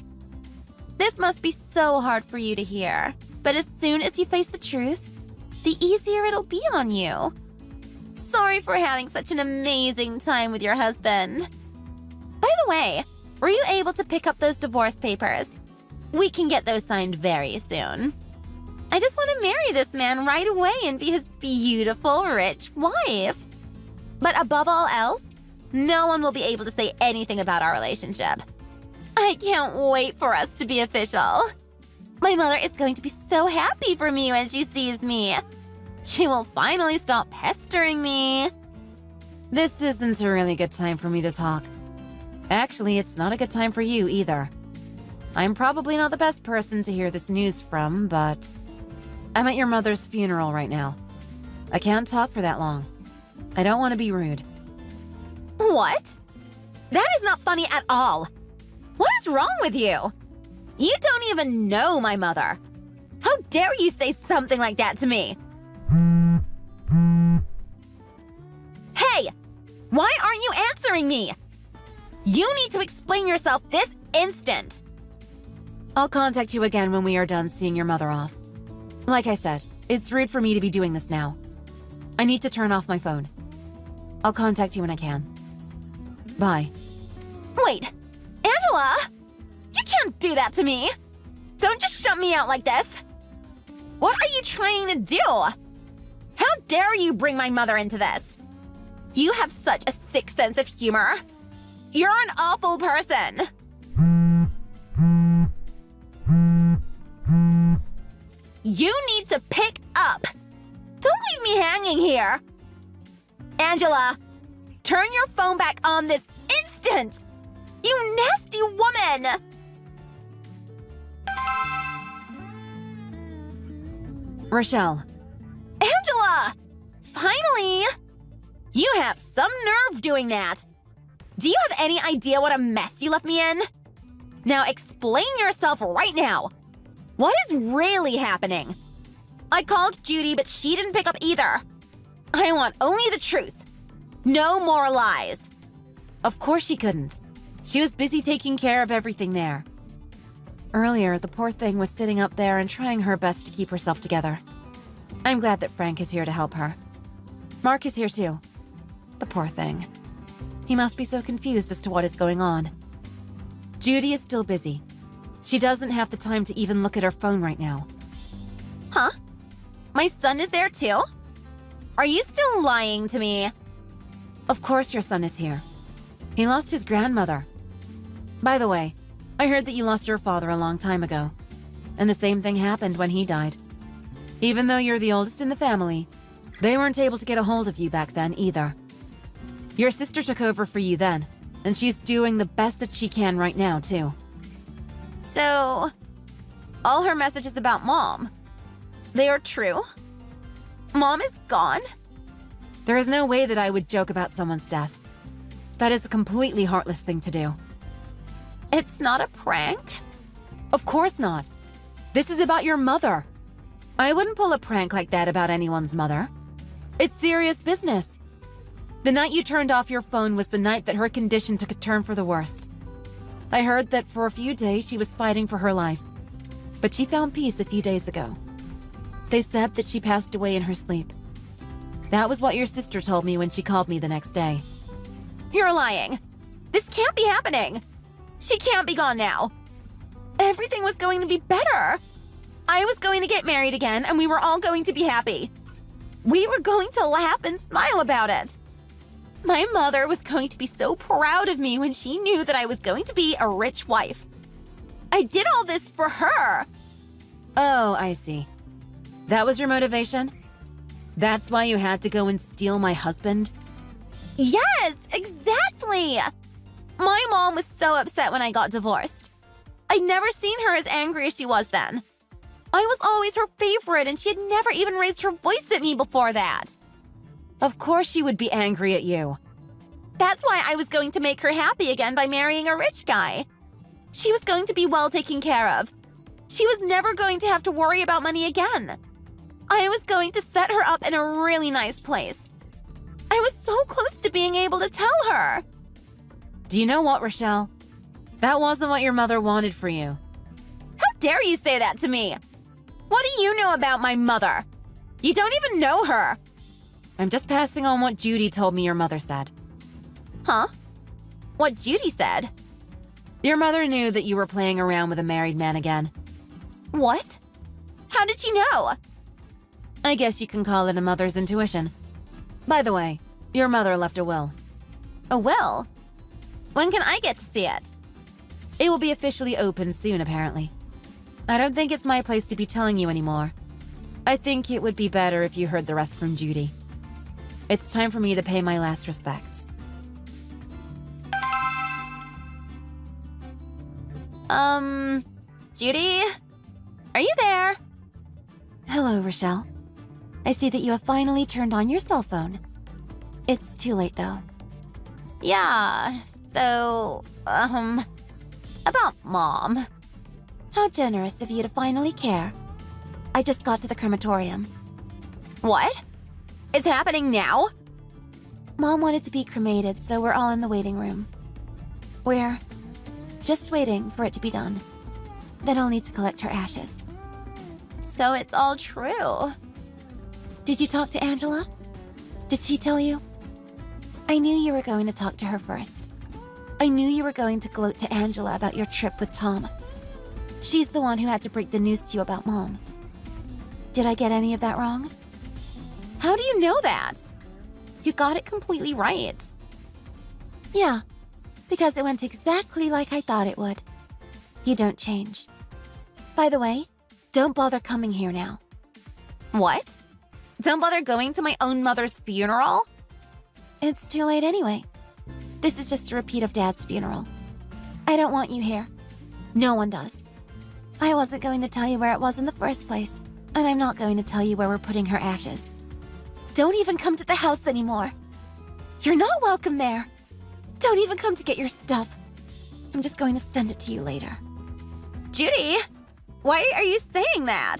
This must be so hard for you to hear, but as soon as you face the truth, the easier it'll be on you. Sorry for having such an amazing time with your husband. By the way, were you able to pick up those divorce papers? We can get those signed very soon. I just want to marry this man right away and be his beautiful, rich wife. But above all else, no one will be able to say anything about our relationship. I can't wait for us to be official. My mother is going to be so happy for me when she sees me. She will finally stop pestering me. This isn't a really good time for me to talk. Actually, it's not a good time for you either. I'm probably not the best person to hear this news from, but I'm at your mother's funeral right now. I can't talk for that long. I don't want to be rude. What? That is not funny at all. What is wrong with you? You don't even know my mother. How dare you say something like that to me? Hey! Why aren't you answering me? You need to explain yourself this instant. I'll contact you again when we are done seeing your mother off. Like I said, it's rude for me to be doing this now. I need to turn off my phone. I'll contact you when I can. Bye. Wait, Angela! You can't do that to me! Don't just shut me out like this! What are you trying to do? How dare you bring my mother into this? You have such a sick sense of humor. You're an awful person. You need to pick up. Don't leave me hanging here. Angela, turn your phone back on this instant! You nasty woman! Rochelle. Angela! Finally! You have some nerve doing that. Do you have any idea what a mess you left me in? Now explain yourself right now. What is really happening? I called Judy, but she didn't pick up either. I want only the truth. No more lies. Of course she couldn't. She was busy taking care of everything there. Earlier, the poor thing was sitting up there and trying her best to keep herself together. I'm glad that Frank is here to help her. Mark is here too. The poor thing. He must be so confused as to what is going on. Judy is still busy. She doesn't have the time to even look at her phone right now. Huh? My son is there too? Are you still lying to me? Of course your son is here. He lost his grandmother. By the way, I heard that you lost your father a long time ago. And the same thing happened when he died. Even though you're the oldest in the family, they weren't able to get a hold of you back then either. Your sister took over for you then, and she's doing the best that she can right now too. So, all her messages about Mom, they are true? Mom is gone? There is no way that I would joke about someone's death. That is a completely heartless thing to do. It's not a prank? Of course not. This is about your mother. I wouldn't pull a prank like that about anyone's mother. It's serious business. The night you turned off your phone was the night that her condition took a turn for the worst. I heard that for a few days she was fighting for her life, but she found peace a few days ago. They said that she passed away in her sleep. That was what your sister told me when she called me the next day. You're lying. This can't be happening. She can't be gone now. Everything was going to be better. I was going to get married again, and we were all going to be happy. We were going to laugh and smile about it. My mother was going to be so proud of me when she knew that I was going to be a rich wife. I did all this for her. Oh, I see. That was your motivation? That's why you had to go and steal my husband? Yes, exactly. My mom was so upset when I got divorced. I'd never seen her as angry as she was then. I was always her favorite, and she had never even raised her voice at me before that. Of course she would be angry at you. That's why I was going to make her happy again by marrying a rich guy. She was going to be well taken care of. She was never going to have to worry about money again. I was going to set her up in a really nice place. I was so close to being able to tell her. Do you know what, Rochelle? That wasn't what your mother wanted for you. How dare you say that to me? What do you know about my mother? You don't even know her. I'm just passing on what Judy told me your mother said. Huh? What Judy said? Your mother knew that you were playing around with a married man again. What? How did she know? I guess you can call it a mother's intuition. By the way, your mother left a will. A will? When can I get to see it? It will be officially opened soon, apparently. I don't think it's my place to be telling you anymore. I think it would be better if you heard the rest from Judy. It's time for me to pay my last respects. Judy? Are you there? Hello, Rochelle. I see that you have finally turned on your cell phone. It's too late, though. Yeah, so, about Mom. How generous of you to finally care. I just got to the crematorium. What? It's happening now? Mom wanted to be cremated, so we're all in the waiting room. We're just waiting for it to be done. Then I'll need to collect her ashes. So it's all true. Did you talk to Angela? Did she tell you? I knew you were going to talk to her first. I knew you were going to gloat to Angela about your trip with Tom. She's the one who had to break the news to you about Mom. Did I get any of that wrong? How do you know that? You got it completely right. Yeah, because it went exactly like I thought it would. You don't change. By the way, don't bother coming here now. What? Don't bother going to my own mother's funeral? It's too late anyway. This is just a repeat of Dad's funeral. I don't want you here. No one does. I wasn't going to tell you where it was in the first place, and I'm not going to tell you where we're putting her ashes. Don't even come to the house anymore. You're not welcome there. Don't even come to get your stuff. I'm just going to send it to you later. Judy, why are you saying that?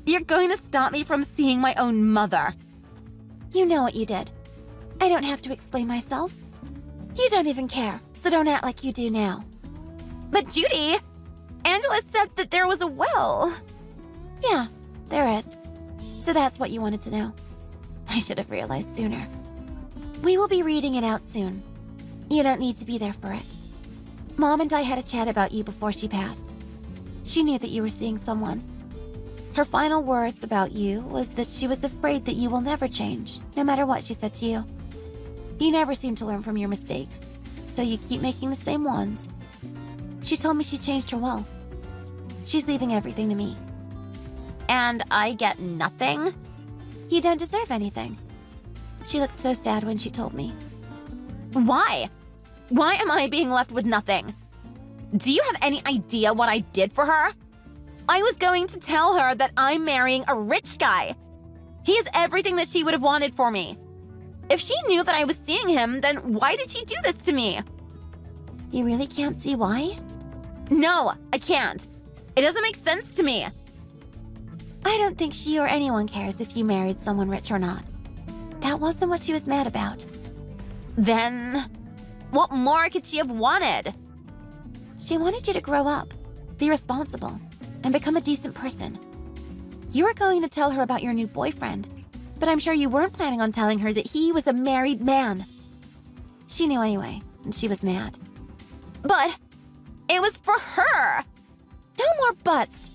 You're going to stop me from seeing my own mother. You know what you did. I don't have to explain myself. You don't even care, so don't act like you do now. But Judy, Angela said that there was a will. Yeah, there is. So that's what you wanted to know. I should have realized sooner. We will be reading it out soon. You don't need to be there for it. Mom and I had a chat about you before she passed. She knew that you were seeing someone. Her final words about you was that she was afraid that you will never change, no matter what she said to you. You never seem to learn from your mistakes, so you keep making the same ones. She told me she changed her will. She's leaving everything to me. And I get nothing? You don't deserve anything. She looked so sad when she told me. Why? Why am I being left with nothing? Do you have any idea what I did for her? I was going to tell her that I'm marrying a rich guy. He is everything that she would have wanted for me. If she knew that I was seeing him, then why did she do this to me? You really can't see why? No, I can't. It doesn't make sense to me. I don't think she or anyone cares if you married someone rich or not. That wasn't what she was mad about. Then, what more could she have wanted? She wanted you to grow up, be responsible, and become a decent person. You were going to tell her about your new boyfriend, but I'm sure you weren't planning on telling her that he was a married man. She knew anyway, and she was mad. But it was for her. No more buts.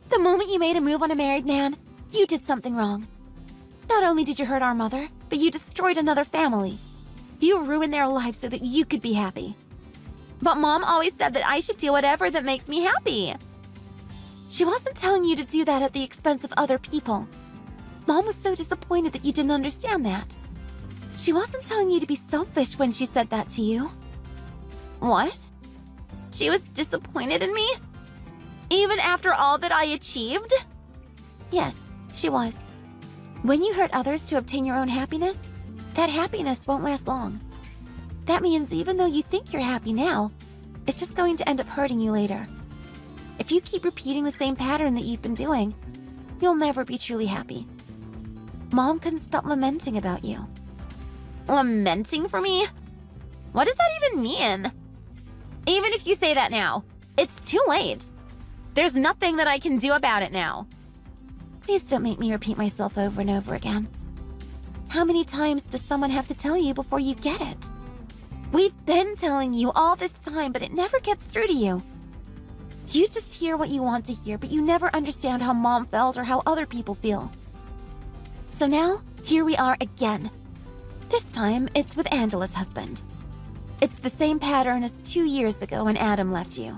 The moment you made a move on a married man, you did something wrong. Not only did you hurt our mother, but you destroyed another family. You ruined their lives so that you could be happy. But Mom always said that I should do whatever that makes me happy. She wasn't telling you to do that at the expense of other people. Mom was so disappointed that you didn't understand that. She wasn't telling you to be selfish when she said that to you. What? She was disappointed in me? Even after all that I achieved? Yes, she was. When you hurt others to obtain your own happiness, that happiness won't last long. That means even though you think you're happy now, it's just going to end up hurting you later. If you keep repeating the same pattern that you've been doing, you'll never be truly happy. Mom couldn't stop lamenting about you. Lamenting for me? What does that even mean? Even if you say that now, it's too late. There's nothing that I can do about it now. Please don't make me repeat myself over and over again. How many times does someone have to tell you before you get it? We've been telling you all this time, but it never gets through to you. You just hear what you want to hear, but you never understand how Mom felt or how other people feel. So now, here we are again. This time, it's with Angela's husband. It's the same pattern as 2 years ago when Adam left you.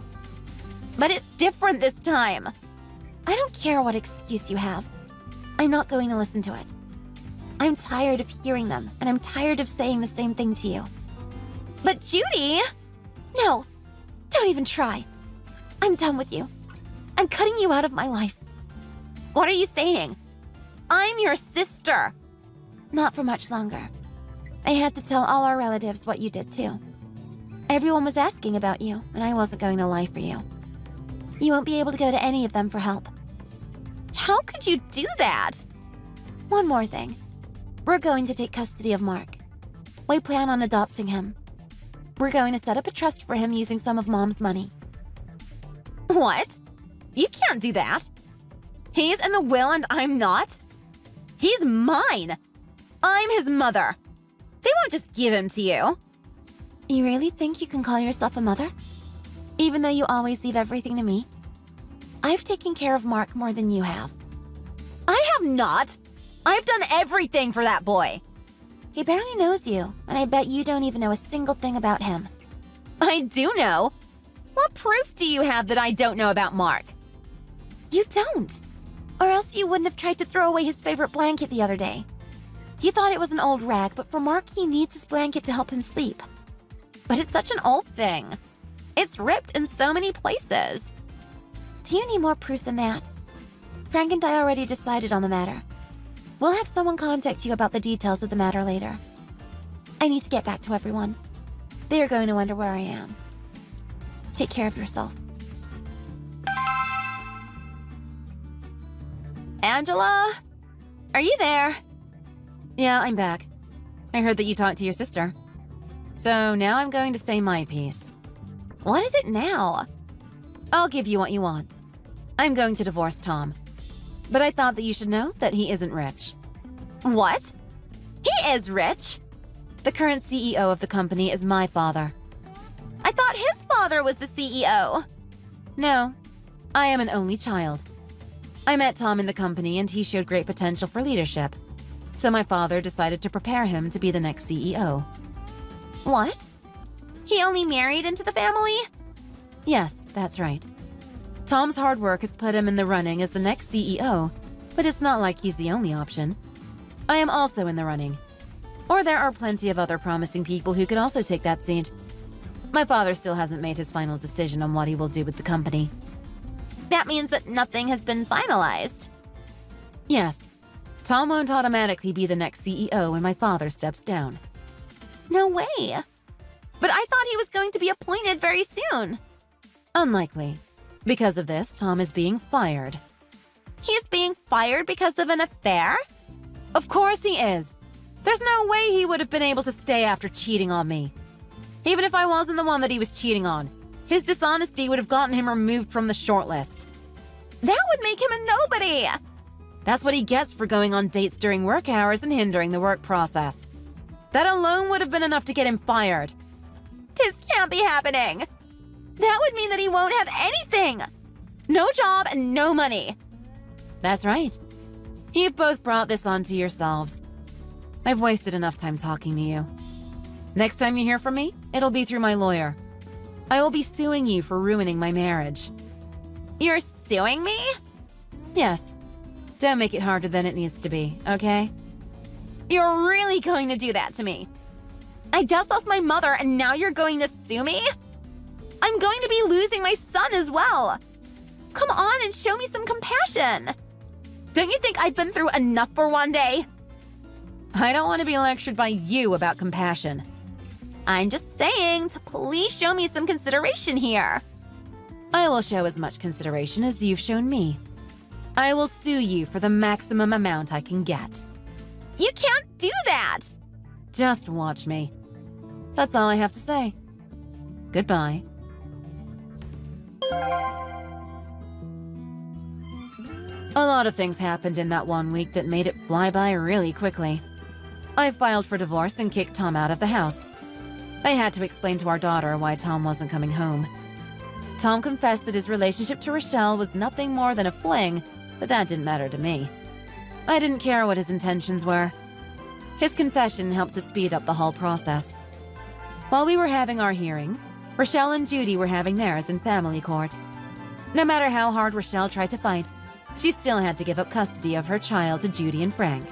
But it's different this time. I don't care what excuse you have. I'm not going to listen to it. I'm tired of hearing them, and I'm tired of saying the same thing to you. But Judy! No, don't even try. I'm done with you. I'm cutting you out of my life. What are you saying? I'm your sister. Not for much longer. I had to tell all our relatives what you did too. Everyone was asking about you, and I wasn't going to lie for you. You won't be able to go to any of them for help. How could you do that? One more thing. We're going to take custody of Mark. We plan on adopting him. We're going to set up a trust for him using some of Mom's money. What? You can't do that. He's in the will and I'm not? He's mine. I'm his mother. They won't just give him to you. You really think you can call yourself a mother? Even though you always leave everything to me? I've taken care of Mark more than you have. I have not. I've done everything for that boy. He barely knows you, and I bet you don't even know a single thing about him. I do know. What proof do you have that I don't know about Mark? You don't. Or else you wouldn't have tried to throw away his favorite blanket the other day. You thought it was an old rag, but for Mark, he needs his blanket to help him sleep. But it's such an old thing. It's ripped in so many places. Do you need more proof than that? Frank and I already decided on the matter. We'll have someone contact you about the details of the matter later. I need to get back to everyone. They're going to wonder where I am. Take care of yourself. Angela? Are you there? Yeah, I'm back. I heard that you talked to your sister. So now I'm going to say my piece. What is it now? I'll give you what you want. I'm going to divorce Tom. But I thought that you should know that he isn't rich. What? He is rich. The current CEO of the company is my father. I thought his father was the CEO. No, I am an only child. I met Tom in the company and he showed great potential for leadership. So my father decided to prepare him to be the next CEO. What? He only married into the family? Yes, that's right. Tom's hard work has put him in the running as the next CEO, but it's not like he's the only option. I am also in the running. Or there are plenty of other promising people who could also take that seat. My father still hasn't made his final decision on what he will do with the company. That means that nothing has been finalized. Yes, Tom won't automatically be the next CEO when my father steps down. No way. But I thought he was going to be appointed very soon. Unlikely. Because of this, Tom is being fired. He's being fired because of an affair? Of course he is. There's no way he would have been able to stay after cheating on me. Even if I wasn't the one that he was cheating on, his dishonesty would have gotten him removed from the shortlist. That would make him a nobody. That's what he gets for going on dates during work hours and hindering the work process. That alone would have been enough to get him fired. This can't be happening. That would mean that he won't have anything. No job and no money. That's right. You've both brought this onto yourselves. I've wasted enough time talking to you. Next time you hear from me, it'll be through my lawyer. I will be suing you for ruining my marriage. You're suing me? Yes. Don't make it harder than it needs to be, okay? You're really going to do that to me? I just lost my mother and now you're going to sue me? I'm going to be losing my son as well. Come on and show me some compassion. Don't you think I've been through enough for one day? I don't want to be lectured by you about compassion. I'm just saying to please show me some consideration here. I will show as much consideration as you've shown me. I will sue you for the maximum amount I can get. You can't do that! Just watch me. That's all I have to say. Goodbye. A lot of things happened in that 1 week that made it fly by really quickly. I filed for divorce and kicked Tom out of the house. I had to explain to our daughter why Tom wasn't coming home. Tom confessed that his relationship to Rochelle was nothing more than a fling, but that didn't matter to me. I didn't care what his intentions were. His confession helped to speed up the whole process. While we were having our hearings, Rochelle and Judy were having theirs in family court. No matter how hard Rochelle tried to fight, she still had to give up custody of her child to Judy and Frank.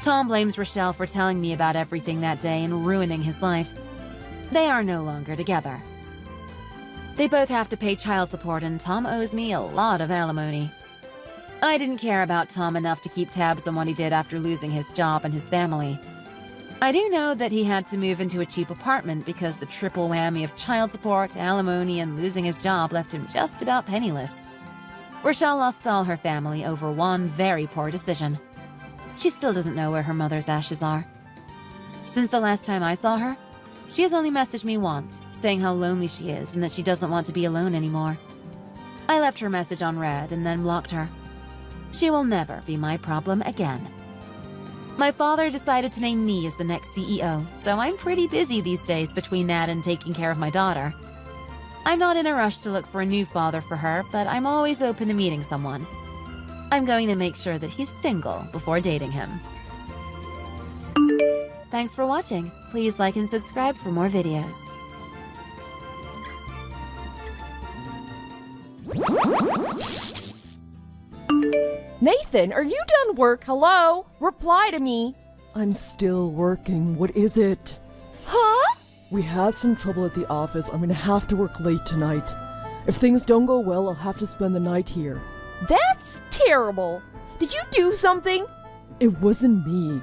Tom blames Rochelle for telling me about everything that day and ruining his life. They are no longer together. They both have to pay child support and Tom owes me a lot of alimony. I didn't care about Tom enough to keep tabs on what he did after losing his job and his family. I do know that he had to move into a cheap apartment because the triple whammy of child support, alimony, and losing his job left him just about penniless. Rochelle lost all her family over one very poor decision. She still doesn't know where her mother's ashes are. Since the last time I saw her, she has only messaged me once, saying how lonely she is and that she doesn't want to be alone anymore. I left her message on read and then blocked her. She will never be my problem again. My father decided to name me as the next CEO, so I'm pretty busy these days between that and taking care of my daughter. I'm not in a rush to look for a new father for her, but I'm always open to meeting someone. I'm going to make sure that he's single before dating him. Thanks for watching. Please like and subscribe for more videos. Nathan, are you done work? Hello? Reply to me. I'm still working. What is it? Huh? We had some trouble at the office. I'm gonna have to work late tonight. If things don't go well, I'll have to spend the night here. That's terrible. Did you do something? It wasn't me.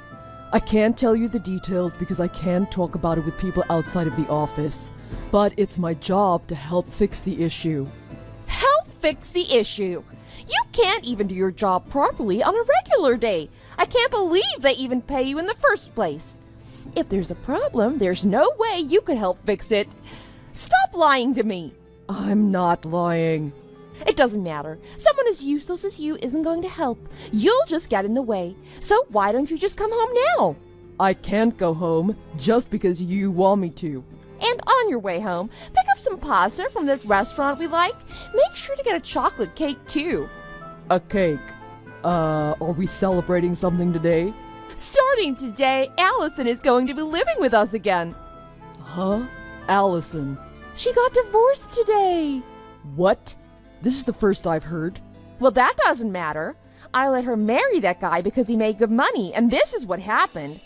I can't tell you the details because I can't talk about it with people outside of the office. But it's my job to help fix the issue. Help fix the issue. You can't even do your job properly on a regular day. I can't believe they even pay you in the first place. If there's a problem, there's no way you could help fix it. Stop lying to me. I'm not lying. It doesn't matter. Someone as useless as you isn't going to help. You'll just get in the way. So why don't you just come home now? I can't go home just because you want me to. And on your way home, pick up some pasta from the restaurant we like. Make sure to get a chocolate cake too. A cake. Are we celebrating something today? Starting today, Allison is going to be living with us again. Huh? Allison. She got divorced today. What? This is the first I've heard. Well, that doesn't matter. I let her marry that guy because he made good money, and this is what happened.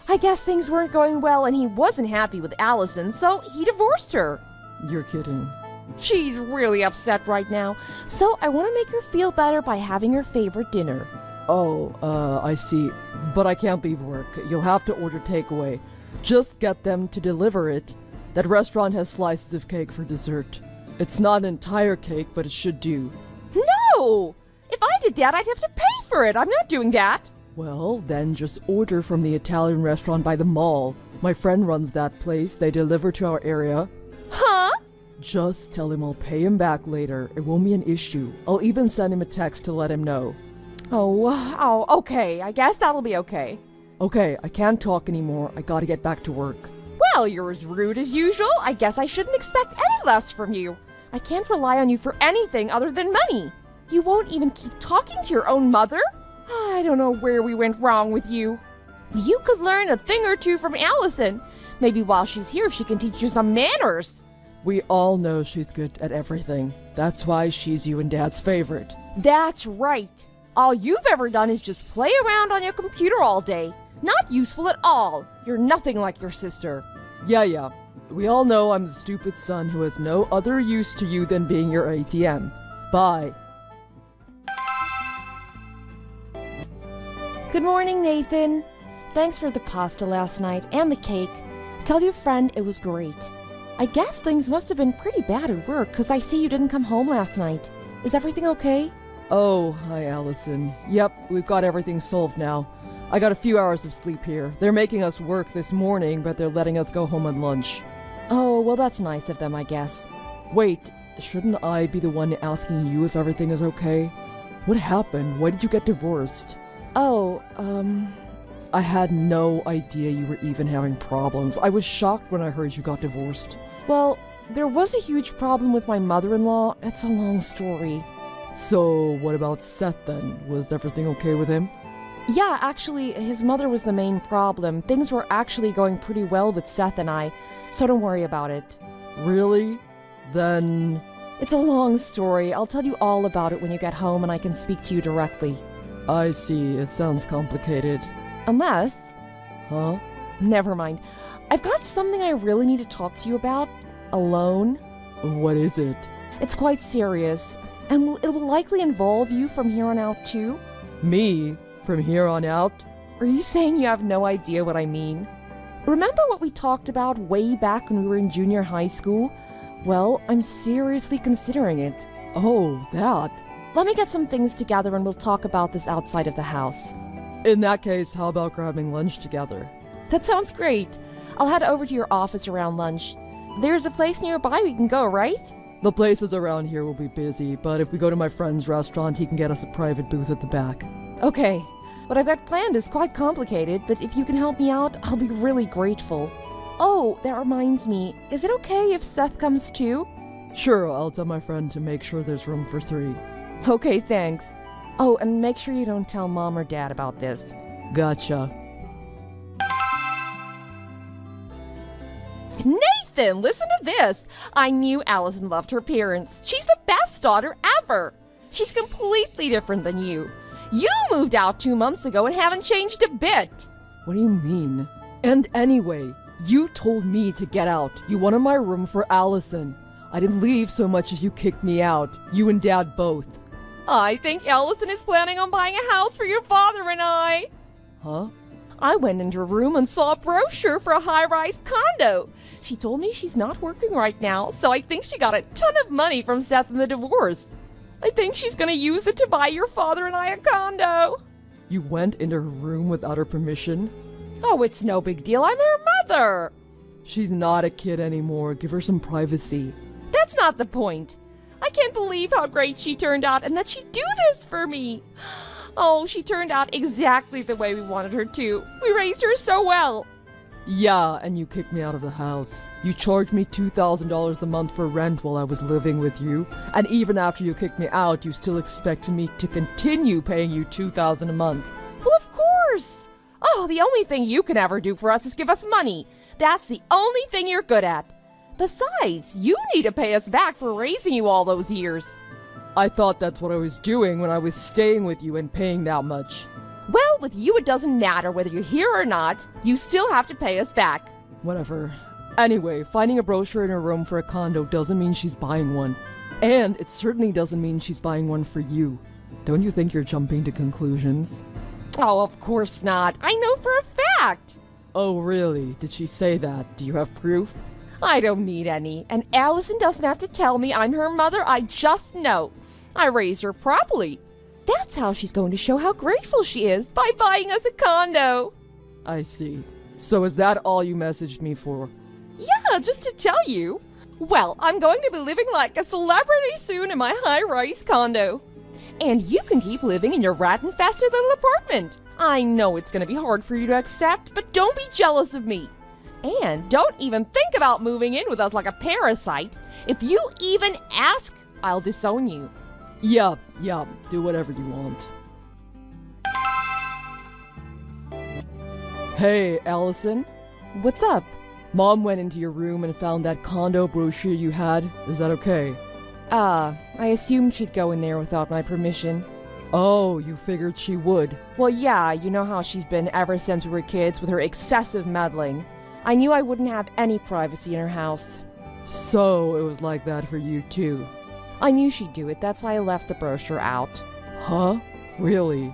I guess things weren't going well and he wasn't happy with Allison, so he divorced her. You're kidding. She's really upset right now, so I want to make her feel better by having her favorite dinner. Oh, I see. But I can't leave work. You'll have to order takeaway. Just get them to deliver it. That restaurant has slices of cake for dessert. It's not an entire cake, but it should do. No! If I did that, I'd have to pay for it. I'm not doing that. Well, then just order from the Italian restaurant by the mall. My friend runs that place. They deliver to our area. Huh? Just tell him I'll pay him back later. It won't be an issue. I'll even send him a text to let him know. Oh, okay. I guess that'll be okay. Okay, I can't talk anymore. I gotta get back to work. Well, you're as rude as usual. I guess I shouldn't expect any less from you. I can't rely on you for anything other than money. You won't even keep talking to your own mother? I don't know where we went wrong with you. You could learn a thing or two from Allison. Maybe while she's here, she can teach you some manners. We all know she's good at everything. That's why she's you and Dad's favorite. That's right. All you've ever done is just play around on your computer all day. Not useful at all. You're nothing like your sister. Yeah. We all know I'm the stupid son who has no other use to you than being your ATM. Bye. Good morning, Nathan. Thanks for the pasta last night and the cake. Tell your friend it was great. I guess things must have been pretty bad at work because I see you didn't come home last night. Is everything okay? Oh, hi, Allison. Yep, we've got everything solved now. I got a few hours of sleep here. They're making us work this morning, but they're letting us go home on lunch. Oh, well, that's nice of them, I guess. Wait, shouldn't I be the one asking you if everything is okay? What happened? Why did you get divorced? Oh, I had no idea you were even having problems. I was shocked when I heard you got divorced. Well, there was a huge problem with my mother-in-law. It's a long story. So, what about Seth then? Was everything okay with him? Yeah, actually, his mother was the main problem. Things were actually going pretty well with Seth and I, so don't worry about it. Really? Then... It's a long story. I'll tell you all about it when you get home and I can speak to you directly. I see. It sounds complicated. Unless... Huh? Never mind. I've got something I really need to talk to you about. Alone. What is it? It's quite serious, and it will likely involve you from here on out too. Me? From here on out? Are you saying you have no idea what I mean? Remember what we talked about way back when we were in junior high school? Well, I'm seriously considering it. Oh, that. Let me get some things together and we'll talk about this outside of the house. In that case, how about grabbing lunch together? That sounds great. I'll head over to your office around lunch. There's a place nearby we can go, right? The places around here will be busy, but if we go to my friend's restaurant, he can get us a private booth at the back. Okay. What I've got planned is quite complicated, but if you can help me out, I'll be really grateful. Oh, that reminds me. Is it okay if Seth comes too? Sure, I'll tell my friend to make sure there's room for 3. Okay, thanks. Oh, and make sure you don't tell Mom or Dad about this. Gotcha. Nathan, listen to this. I knew Allison loved her parents. She's the best daughter ever. She's completely different than you. You moved out 2 months ago and haven't changed a bit. What do you mean? And anyway, you told me to get out. You wanted my room for Allison. I didn't leave so much as you kicked me out. You and Dad both. I think Allison is planning on buying a house for your father and I. Huh? I went into her room and saw a brochure for a high-rise condo. She told me she's not working right now, so I think she got a ton of money from Seth and the divorce. I think she's gonna use it to buy your father and I a condo. You went into her room without her permission? Oh, it's no big deal. I'm her mother. She's not a kid anymore. Give her some privacy. That's not the point. I can't believe how great she turned out and that she'd do this for me. Oh, she turned out exactly the way we wanted her to. We raised her so well. Yeah, and you kicked me out of the house. You charged me $2,000 a month for rent while I was living with you, and even after you kicked me out, you still expected me to continue paying you $2,000 a month. Well, of course. Oh, the only thing you can ever do for us is give us money. That's the only thing you're good at. Besides, you need to pay us back for raising you all those years. I thought that's what I was doing when I was staying with you and paying that much. Well, with you it doesn't matter whether you're here or not. You still have to pay us back. Whatever. Anyway, finding a brochure in her room for a condo doesn't mean she's buying one. And it certainly doesn't mean she's buying one for you. Don't you think you're jumping to conclusions? Oh, of course not. I know for a fact. Oh, really? Did she say that? Do you have proof? I don't need any. And Allison doesn't have to tell me I'm her mother. I just know. I raised her properly. That's how she's going to show how grateful she is, by buying us a condo. I see. So is that all you messaged me for? Yeah, just to tell you. Well, I'm going to be living like a celebrity soon in my high-rise condo. And you can keep living in your rat-infested little apartment. I know it's going to be hard for you to accept, but don't be jealous of me. And don't even think about moving in with us like a parasite. If you even ask, I'll disown you. Yeah, do whatever you want. Hey, Allison. What's up? Mom went into your room and found that condo brochure you had. Is that okay? I assumed she'd go in there without my permission. Oh, you figured she would. Well, yeah, you know how she's been ever since we were kids with her excessive meddling. I knew I wouldn't have any privacy in her house. So it was like that for you too. I knew she'd do it, that's why I left the brochure out. Huh? Really?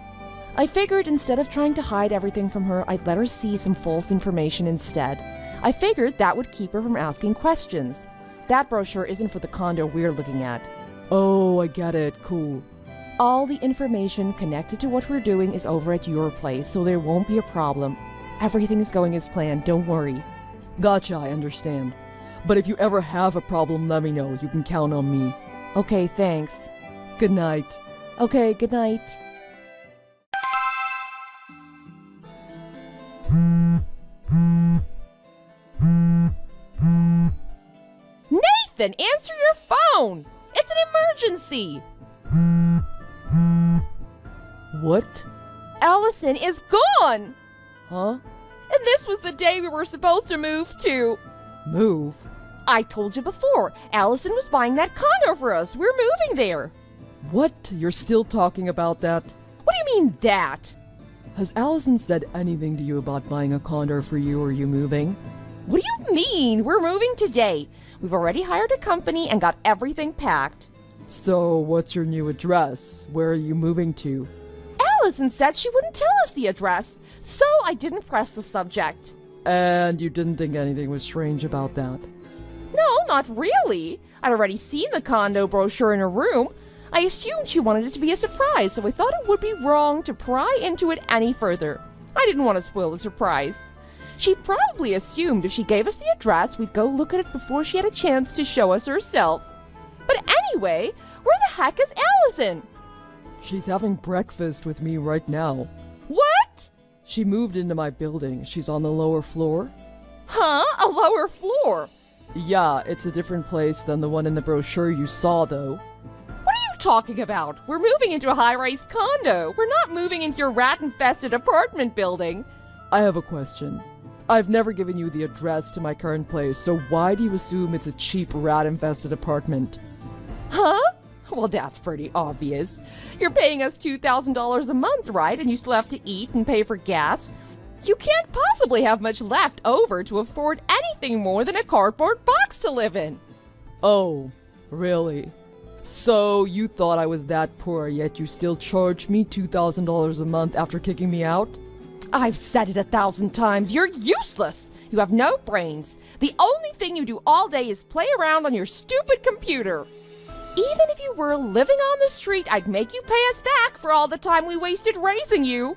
I figured instead of trying to hide everything from her, I'd let her see some false information instead. I figured that would keep her from asking questions. That brochure isn't for the condo we're looking at. Oh, I get it. Cool. All the information connected to what we're doing is over at your place, so there won't be a problem. Everything is going as planned, don't worry. Gotcha, I understand. But if you ever have a problem, let me know. You can count on me. Okay, thanks. Good night. Okay, good night. Nathan, answer your phone! It's an emergency! What? Allison is gone! Huh? And this was the day we were supposed to move to. Move? I told you before, Allison was buying that condo for us. We're moving there. What? You're still talking about that? What do you mean that? Has Allison said anything to you about buying a condo for you or you moving? What do you mean? We're moving today. We've already hired a company and got everything packed. So, what's your new address? Where are you moving to? Allison said she wouldn't tell us the address, so I didn't press the subject. And you didn't think anything was strange about that? No, not really. I'd already seen the condo brochure in her room. I assumed she wanted it to be a surprise, so I thought it would be wrong to pry into it any further. I didn't want to spoil the surprise. She probably assumed if she gave us the address, we'd go look at it before she had a chance to show us herself. But anyway, where the heck is Allison? She's having breakfast with me right now. What? She moved into my building. She's on the lower floor. Huh? A lower floor? Yeah, it's a different place than the one in the brochure you saw, though. What are you talking about? We're moving into a high-rise condo. We're not moving into your rat-infested apartment building. I have a question. I've never given you the address to my current place, so why do you assume it's a cheap rat-infested apartment? Huh? Well, that's pretty obvious. You're paying us $2,000 a month, right? And you still have to eat and pay for gas. You can't possibly have much left over to afford anything more than a cardboard box to live in. Oh, really? So you thought I was that poor, yet you still charged me $2,000 a month after kicking me out? I've said it 1,000 times. You're useless. You have no brains. The only thing you do all day is play around on your stupid computer. Even if you were living on the street, I'd make you pay us back for all the time we wasted raising you.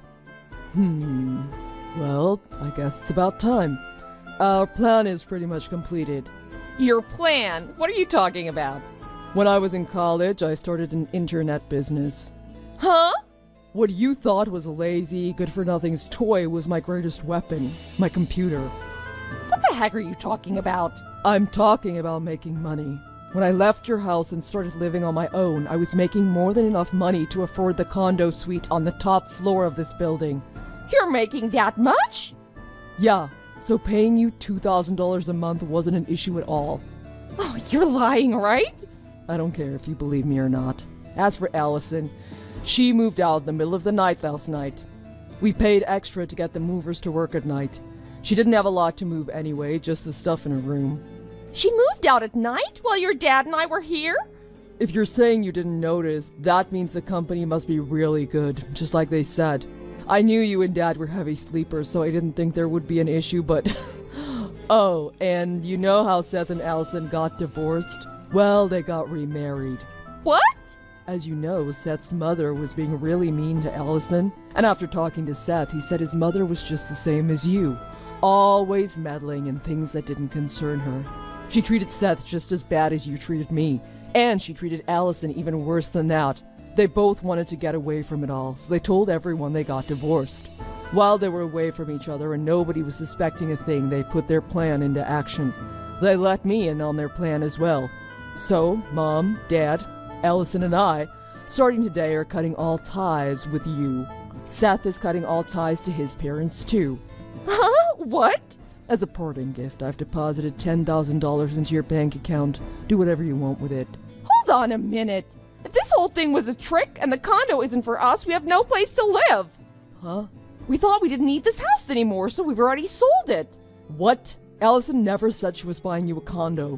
Well, I guess it's about time. Our plan is pretty much completed. Your plan? What are you talking about? When I was in college, I started an internet business. Huh? What you thought was a lazy, good-for-nothing's toy was my greatest weapon, my computer. What the heck are you talking about? I'm talking about making money. When I left your house and started living on my own, I was making more than enough money to afford the condo suite on the top floor of this building. You're making that much? Yeah, so paying you $2,000 a month wasn't an issue at all. Oh, you're lying, right? I don't care if you believe me or not. As for Allison, she moved out in the middle of the night last night. We paid extra to get the movers to work at night. She didn't have a lot to move anyway, just the stuff in her room. She moved out at night while your dad and I were here? If you're saying you didn't notice, that means the company must be really good, just like they said. I knew you and Dad were heavy sleepers, so I didn't think there would be an issue, but... Oh, and you know how Seth and Allison got divorced? Well, they got remarried. What? As you know, Seth's mother was being really mean to Allison, and after talking to Seth, he said his mother was just the same as you, always meddling in things that didn't concern her. She treated Seth just as bad as you treated me, and she treated Allison even worse than that. They both wanted to get away from it all, so they told everyone they got divorced. While they were away from each other and nobody was suspecting a thing, they put their plan into action. They let me in on their plan as well. So, Mom, Dad, Allison and I, starting today, are cutting all ties with you. Seth is cutting all ties to his parents too. Huh? What? As a parting gift, I've deposited $10,000 into your bank account. Do whatever you want with it. Hold on a minute. If this whole thing was a trick and the condo isn't for us, we have no place to live. Huh? We thought we didn't need this house anymore, so we've already sold it. What? Allison never said she was buying you a condo.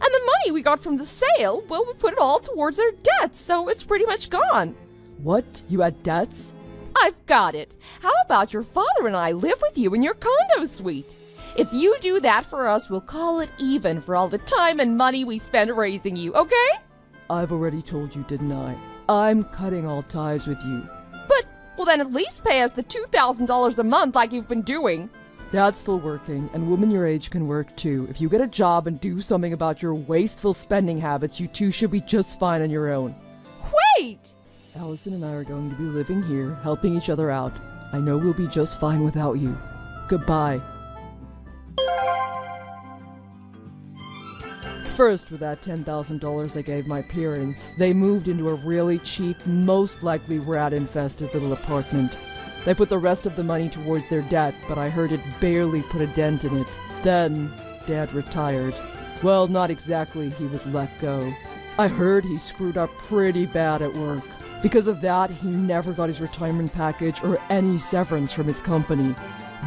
And the money we got from the sale, well, we put it all towards our debts, so it's pretty much gone. What? You had debts? I've got it. How about your father and I live with you in your condo suite? If you do that for us, we'll call it even for all the time and money we spent raising you, okay? I've already told you, didn't I? I'm cutting all ties with you. But, well then at least pay us the $2,000 a month like you've been doing. Dad's still working, and women your age can work too. If you get a job and do something about your wasteful spending habits, you two should be just fine on your own. Wait! Allison and I are going to be living here, helping each other out. I know we'll be just fine without you. Goodbye. First, with that $10,000 I gave my parents, they moved into a really cheap, most likely rat-infested little apartment. They put the rest of the money towards their debt, but I heard it barely put a dent in it. Then, Dad retired. Well, not exactly, he was let go. I heard he screwed up pretty bad at work. Because of that, he never got his retirement package or any severance from his company.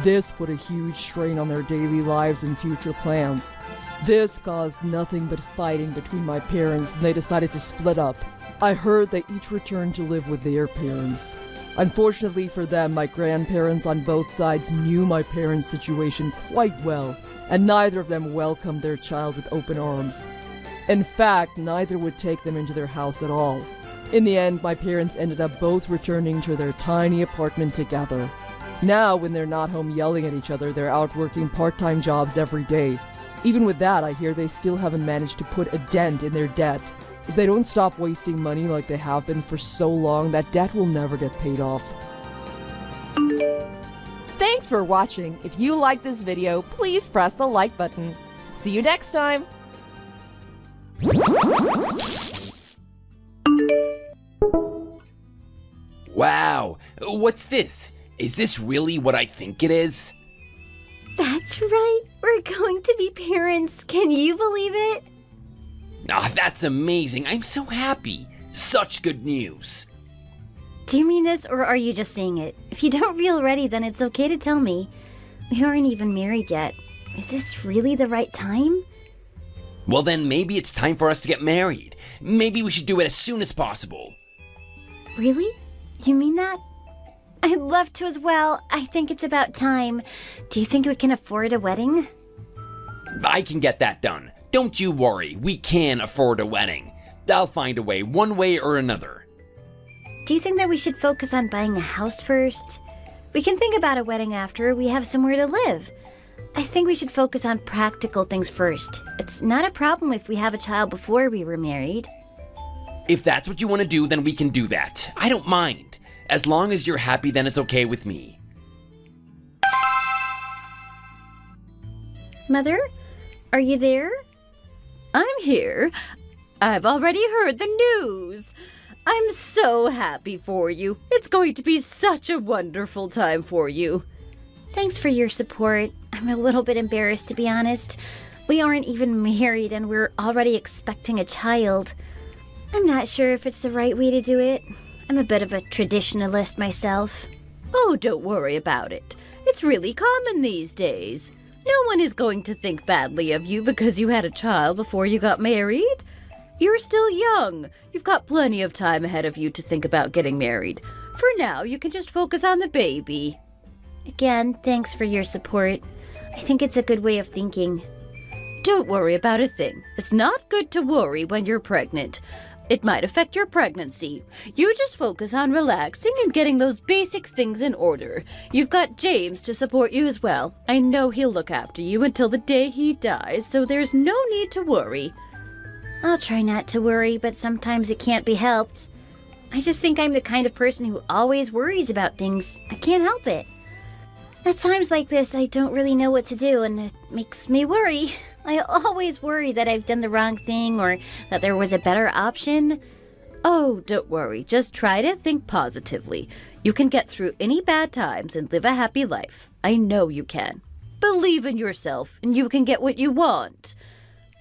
This put a huge strain on their daily lives and future plans. This caused nothing but fighting between my parents, and they decided to split up. I heard they each returned to live with their parents. Unfortunately for them, my grandparents on both sides knew my parents' situation quite well, and neither of them welcomed their child with open arms. In fact, neither would take them into their house at all. In the end, my parents ended up both returning to their tiny apartment together. Now, when they're not home yelling at each other, they're out working part-time jobs every day. Even with that, I hear they still haven't managed to put a dent in their debt. If they don't stop wasting money like they have been for so long, that debt will never get paid off. Thanks for watching. If you liked this video, please press the like button. See you next time. Wow, what's this? Is this really what I think it is? That's right. We're going to be parents. Can you believe it? Ah, that's amazing. I'm so happy. Such good news. Do you mean this, or are you just saying it? If you don't feel ready, then it's okay to tell me. We aren't even married yet. Is this really the right time? Well, then maybe it's time for us to get married. Maybe we should do it as soon as possible. Really? You mean that? I'd love to as well. I think it's about time. Do you think we can afford a wedding? I can get that done. Don't you worry, we can afford a wedding. I'll find a way, one way or another. Do you think that we should focus on buying a house first? We can think about a wedding after we have somewhere to live. I think we should focus on practical things first. It's not a problem if we have a child before we were married. If that's what you want to do, then we can do that. I don't mind. As long as you're happy, then it's okay with me. Mother, are you there? I'm here. I've already heard the news. I'm so happy for you. It's going to be such a wonderful time for you. Thanks for your support. I'm a little bit embarrassed, to be honest. We aren't even married and we're already expecting a child. I'm not sure if it's the right way to do it. I'm a bit of a traditionalist myself. Oh, don't worry about it. It's really common these days. No one is going to think badly of you because you had a child before you got married. You're still young. You've got plenty of time ahead of you to think about getting married. For now, you can just focus on the baby. Again, thanks for your support. I think it's a good way of thinking. Don't worry about a thing. It's not good to worry when you're pregnant. It might affect your pregnancy. You just focus on relaxing and getting those basic things in order. You've got James to support you as well. I know he'll look after you until the day he dies, so there's no need to worry. I'll try not to worry, but sometimes it can't be helped. I just think I'm the kind of person who always worries about things. I can't help it. At times like this, I don't really know what to do, and it makes me worry. I always worry that I've done the wrong thing or that there was a better option. Oh, don't worry. Just try to think positively. You can get through any bad times and live a happy life. I know you can. Believe in yourself, and you can get what you want.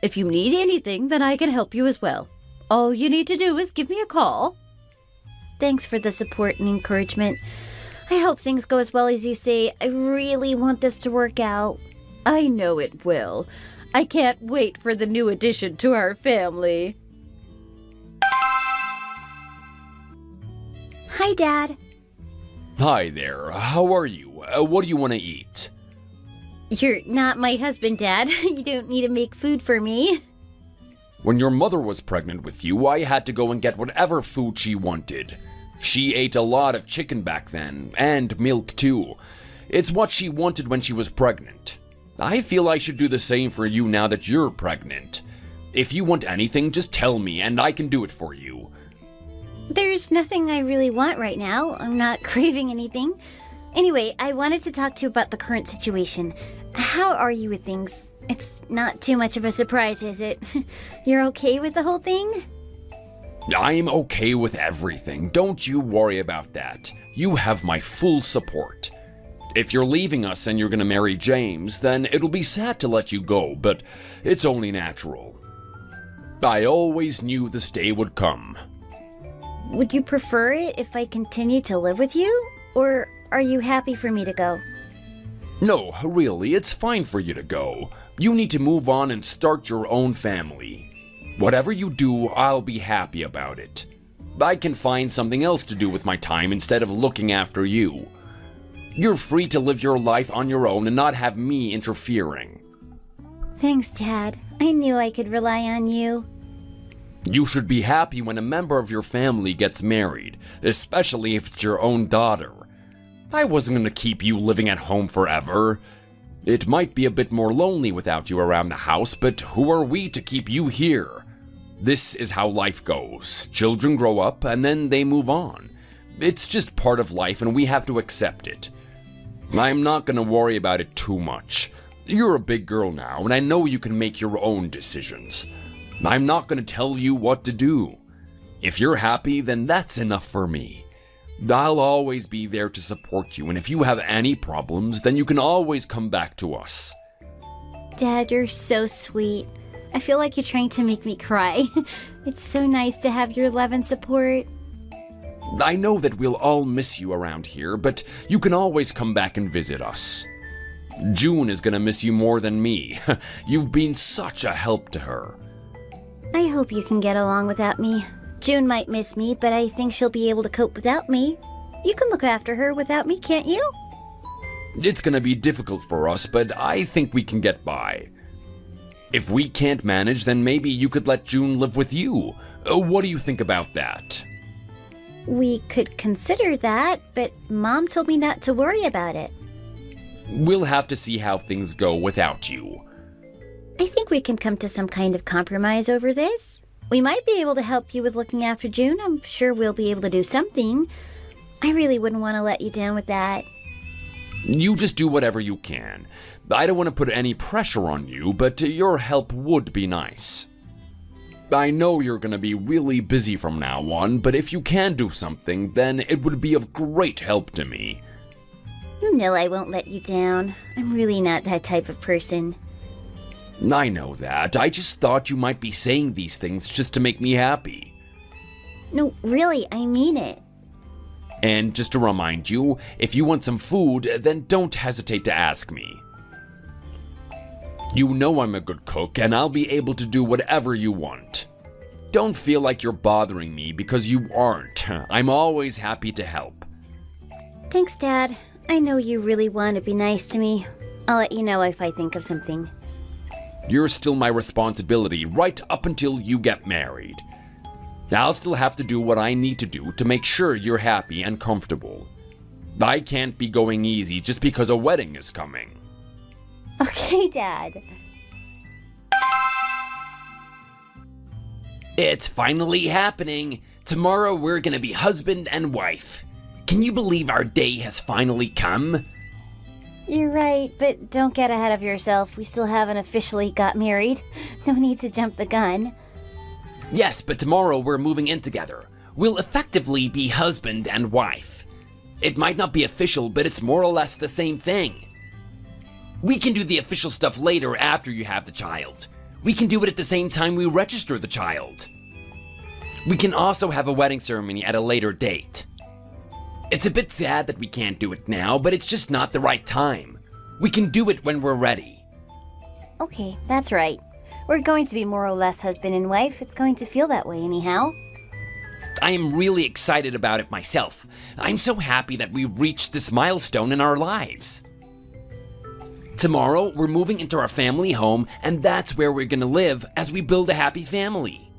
If you need anything, then I can help you as well. All you need to do is give me a call. Thanks for the support and encouragement. I hope things go as well as you say. I really want this to work out. I know it will. I can't wait for the new addition to our family. Hi, Dad. Hi there, how are you? What do you want to eat? You're not my husband, Dad. You don't need to make food for me. When your mother was pregnant with you, I had to go and get whatever food she wanted. She ate a lot of chicken back then, and milk too. It's what she wanted when she was pregnant. I feel I should do the same for you now that you're pregnant. If you want anything, just tell me and I can do it for you. There's nothing I really want right now. I'm not craving anything. Anyway, I wanted to talk to you about the current situation. How are you with things? It's not too much of a surprise, is it? You're okay with the whole thing? I'm okay with everything. Don't you worry about that. You have my full support. If you're leaving us and you're gonna marry James, then it'll be sad to let you go, but it's only natural. I always knew this day would come. Would you prefer it if I continue to live with you? Or are you happy for me to go? No, really, it's fine for you to go. You need to move on and start your own family. Whatever you do, I'll be happy about it. I can find something else to do with my time instead of looking after you. You're free to live your life on your own and not have me interfering. Thanks, Dad. I knew I could rely on you. You should be happy when a member of your family gets married, especially if it's your own daughter. I wasn't gonna keep you living at home forever. It might be a bit more lonely without you around the house, but who are we to keep you here? This is how life goes. Children grow up and then they move on. It's just part of life and we have to accept it. I'm not gonna worry about it too much. You're a big girl now, and I know you can make your own decisions. I'm not gonna tell you what to do. If you're happy, then that's enough for me. I'll always be there to support you, and if you have any problems, then you can always come back to us. Dad, you're so sweet. I feel like you're trying to make me cry. It's so nice to have your love and support. I know that we'll all miss you around here, but you can always come back and visit us. June is gonna miss you more than me. You've been such a help to her. I hope you can get along without me. June might miss me, but I think she'll be able to cope without me. You can look after her without me, can't you? It's gonna be difficult for us, but I think we can get by. If we can't manage, then maybe you could let June live with you. What do you think about that? We could consider that, but Mom told me not to worry about it. We'll have to see how things go without you. I think we can come to some kind of compromise over this. We might be able to help you with looking after June. I'm sure we'll be able to do something. I really wouldn't want to let you down with that. You just do whatever you can. I don't want to put any pressure on you, but your help would be nice. I know you're gonna be really busy from now on, but if you can do something, then it would be of great help to me. You know I won't let you down. I'm really not that type of person. I know that. I just thought you might be saying these things just to make me happy. No, really, I mean it. And just to remind you, if you want some food, then don't hesitate to ask me. You know I'm a good cook, and I'll be able to do whatever you want. Don't feel like you're bothering me, because you aren't. I'm always happy to help. Thanks, Dad. I know you really want to be nice to me. I'll let you know if I think of something. You're still my responsibility right up until you get married. I'll still have to do what I need to do to make sure you're happy and comfortable. I can't be going easy just because a wedding is coming. Okay, Dad. It's finally happening. Tomorrow we're gonna be husband and wife. Can you believe our day has finally come? You're right, but don't get ahead of yourself. We still haven't officially got married. No need to jump the gun. Yes, but tomorrow we're moving in together. We'll effectively be husband and wife. It might not be official, but it's more or less the same thing. We can do the official stuff later after you have the child. We can do it at the same time we register the child. We can also have a wedding ceremony at a later date. It's a bit sad that we can't do it now, but it's just not the right time. We can do it when we're ready. Okay, that's right. We're going to be more or less husband and wife. It's going to feel that way anyhow. I am really excited about it myself. I'm so happy that we've reached this milestone in our lives. Tomorrow, we're moving into our family home, and that's where we're gonna live as we build a happy family.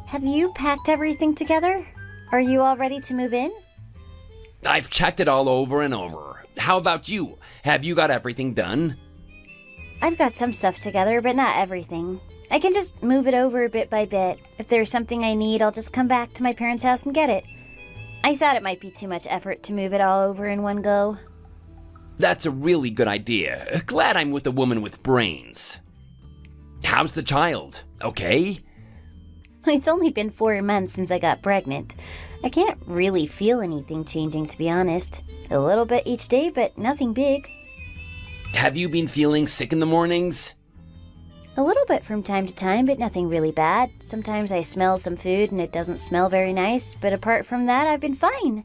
Have you packed everything together? Are you all ready to move in? I've checked it all over and over. How about you? Have you got everything done? I've got some stuff together, but not everything. I can just move it over bit by bit. If there's something I need, I'll just come back to my parents' house and get it. I thought it might be too much effort to move it all over in one go. That's a really good idea. Glad I'm with a woman with brains. How's the child? Okay? It's only been 4 months since I got pregnant. I can't really feel anything changing, to be honest. A little bit each day, but nothing big. Have you been feeling sick in the mornings? A little bit from time to time, but nothing really bad. Sometimes I smell some food and it doesn't smell very nice, but apart from that, I've been fine.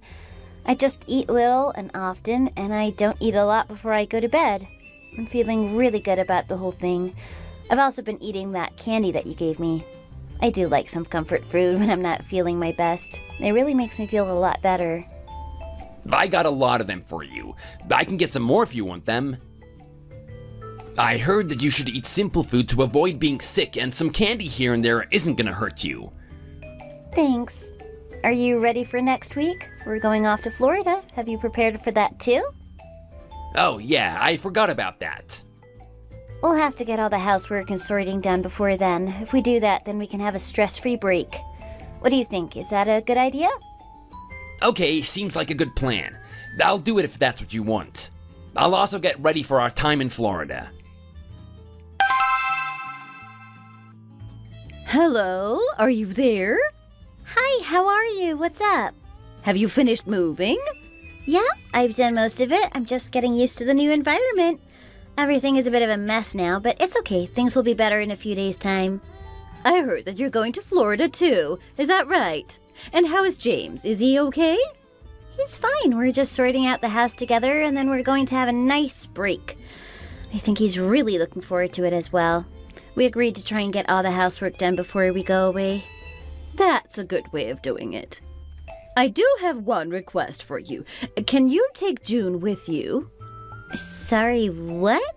I just eat little and often, and I don't eat a lot before I go to bed. I'm feeling really good about the whole thing. I've also been eating that candy that you gave me. I do like some comfort food when I'm not feeling my best. It really makes me feel a lot better. I got a lot of them for you. I can get some more if you want them. I heard that you should eat simple food to avoid being sick, and some candy here and there isn't gonna hurt you. Thanks. Are you ready for next week? We're going off to Florida. Have you prepared for that too? Oh yeah, I forgot about that. We'll have to get all the housework and sorting done before then. If we do that, then we can have a stress-free break. What do you think? Is that a good idea? Okay, seems like a good plan. I'll do it if that's what you want. I'll also get ready for our time in Florida. Hello, are you there? Hi, how are you? What's up? Have you finished moving? Yeah, I've done most of it. I'm just getting used to the new environment. Everything is a bit of a mess now, but it's okay. Things will be better in a few days' time. I heard that you're going to Florida too. Is that right? And how is James? Is he okay? He's fine. We're just sorting out the house together, and then we're going to have a nice break. I think he's really looking forward to it as well. We agreed to try and get all the housework done before we go away. That's a good way of doing it. I do have one request for you. Can you take June with you? Sorry, what?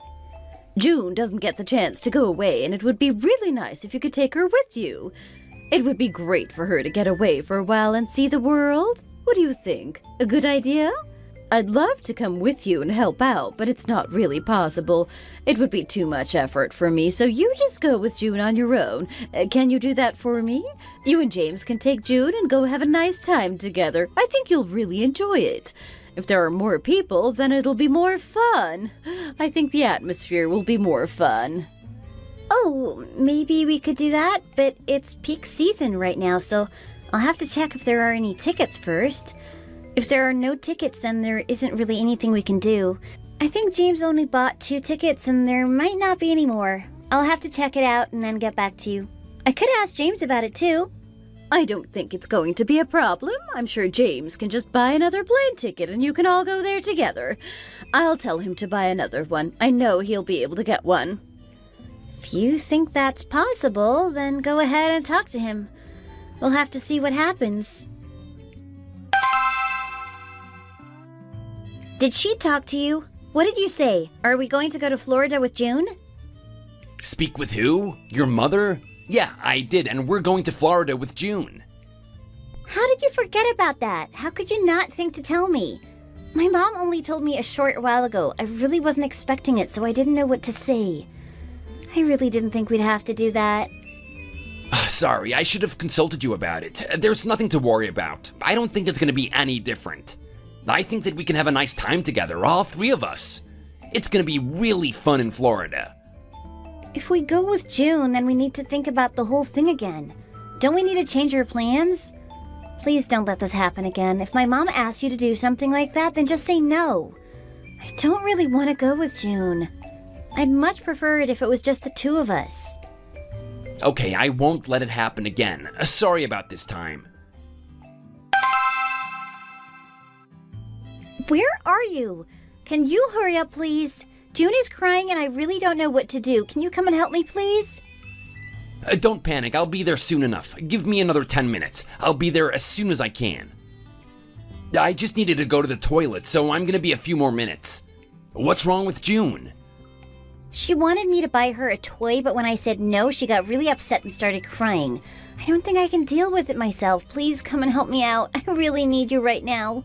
June doesn't get the chance to go away, and it would be really nice if you could take her with you. It would be great for her to get away for a while and see the world. What do you think? A good idea? I'd love to come with you and help out, but it's not really possible. It would be too much effort for me, so you just go with June on your own. Can you do that for me? You and James can take June and go have a nice time together. I think you'll really enjoy it. If there are more people, then it'll be more fun. I think the atmosphere will be more fun. Oh, maybe we could do that, but it's peak season right now, so I'll have to check if there are any tickets first. If there are no tickets, then there isn't really anything we can do. I think James only bought 2 tickets and there might not be any more. I'll have to check it out and then get back to you. I could ask James about it too. I don't think it's going to be a problem. I'm sure James can just buy another plane ticket and you can all go there together. I'll tell him to buy another one. I know he'll be able to get one. If you think that's possible, then go ahead and talk to him. We'll have to see what happens. Did she talk to you? What did you say? Are we going to go to Florida with June? Speak with who? Your mother? Yeah, I did, and we're going to Florida with June. How did you forget about that? How could you not think to tell me? My mom only told me a short while ago. I really wasn't expecting it, so I didn't know what to say. I really didn't think we'd have to do that. Sorry, I should have consulted you about it. There's nothing to worry about. I don't think it's going to be any different. I think that we can have a nice time together, all 3 of us. It's going to be really fun in Florida. If we go with June, then we need to think about the whole thing again. Don't we need to change our plans? Please don't let this happen again. If my mom asks you to do something like that, then just say no. I don't really want to go with June. I'd much prefer it if it was just the 2 of us. Okay, I won't let it happen again. Sorry about this time. Where are you? Can you hurry up, please? June is crying and I really don't know what to do. Can you come and help me, please? Don't panic, I'll be there soon enough. Give me another 10 minutes. I'll be there as soon as I can. I just needed to go to the toilet, so I'm gonna be a few more minutes. What's wrong with June? She wanted me to buy her a toy, but when I said no, she got really upset and started crying. I don't think I can deal with it myself. Please come and help me out. I really need you right now.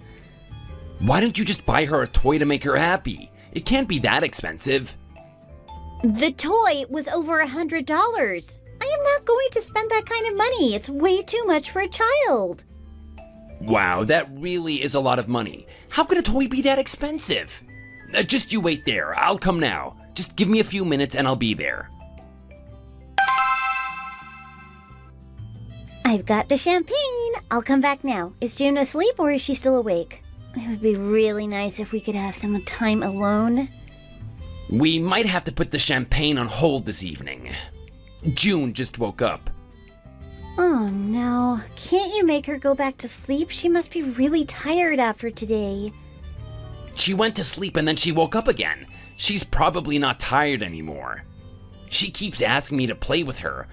Why don't you just buy her a toy to make her happy? It can't be that expensive. The toy was over $100. I am not going to spend that kind of money. It's way too much for a child. Wow, that really is a lot of money. How could a toy be that expensive? Just you wait there. I'll come now. Just give me a few minutes and I'll be there. I've got the champagne. I'll come back now. Is June asleep or is she still awake? It would be really nice if we could have some time alone. We might have to put the champagne on hold this evening. June just woke up. Oh no. Can't you make her go back to sleep? She must be really tired after today. She went to sleep and then she woke up again. She's probably not tired anymore. She keeps asking me to play with her.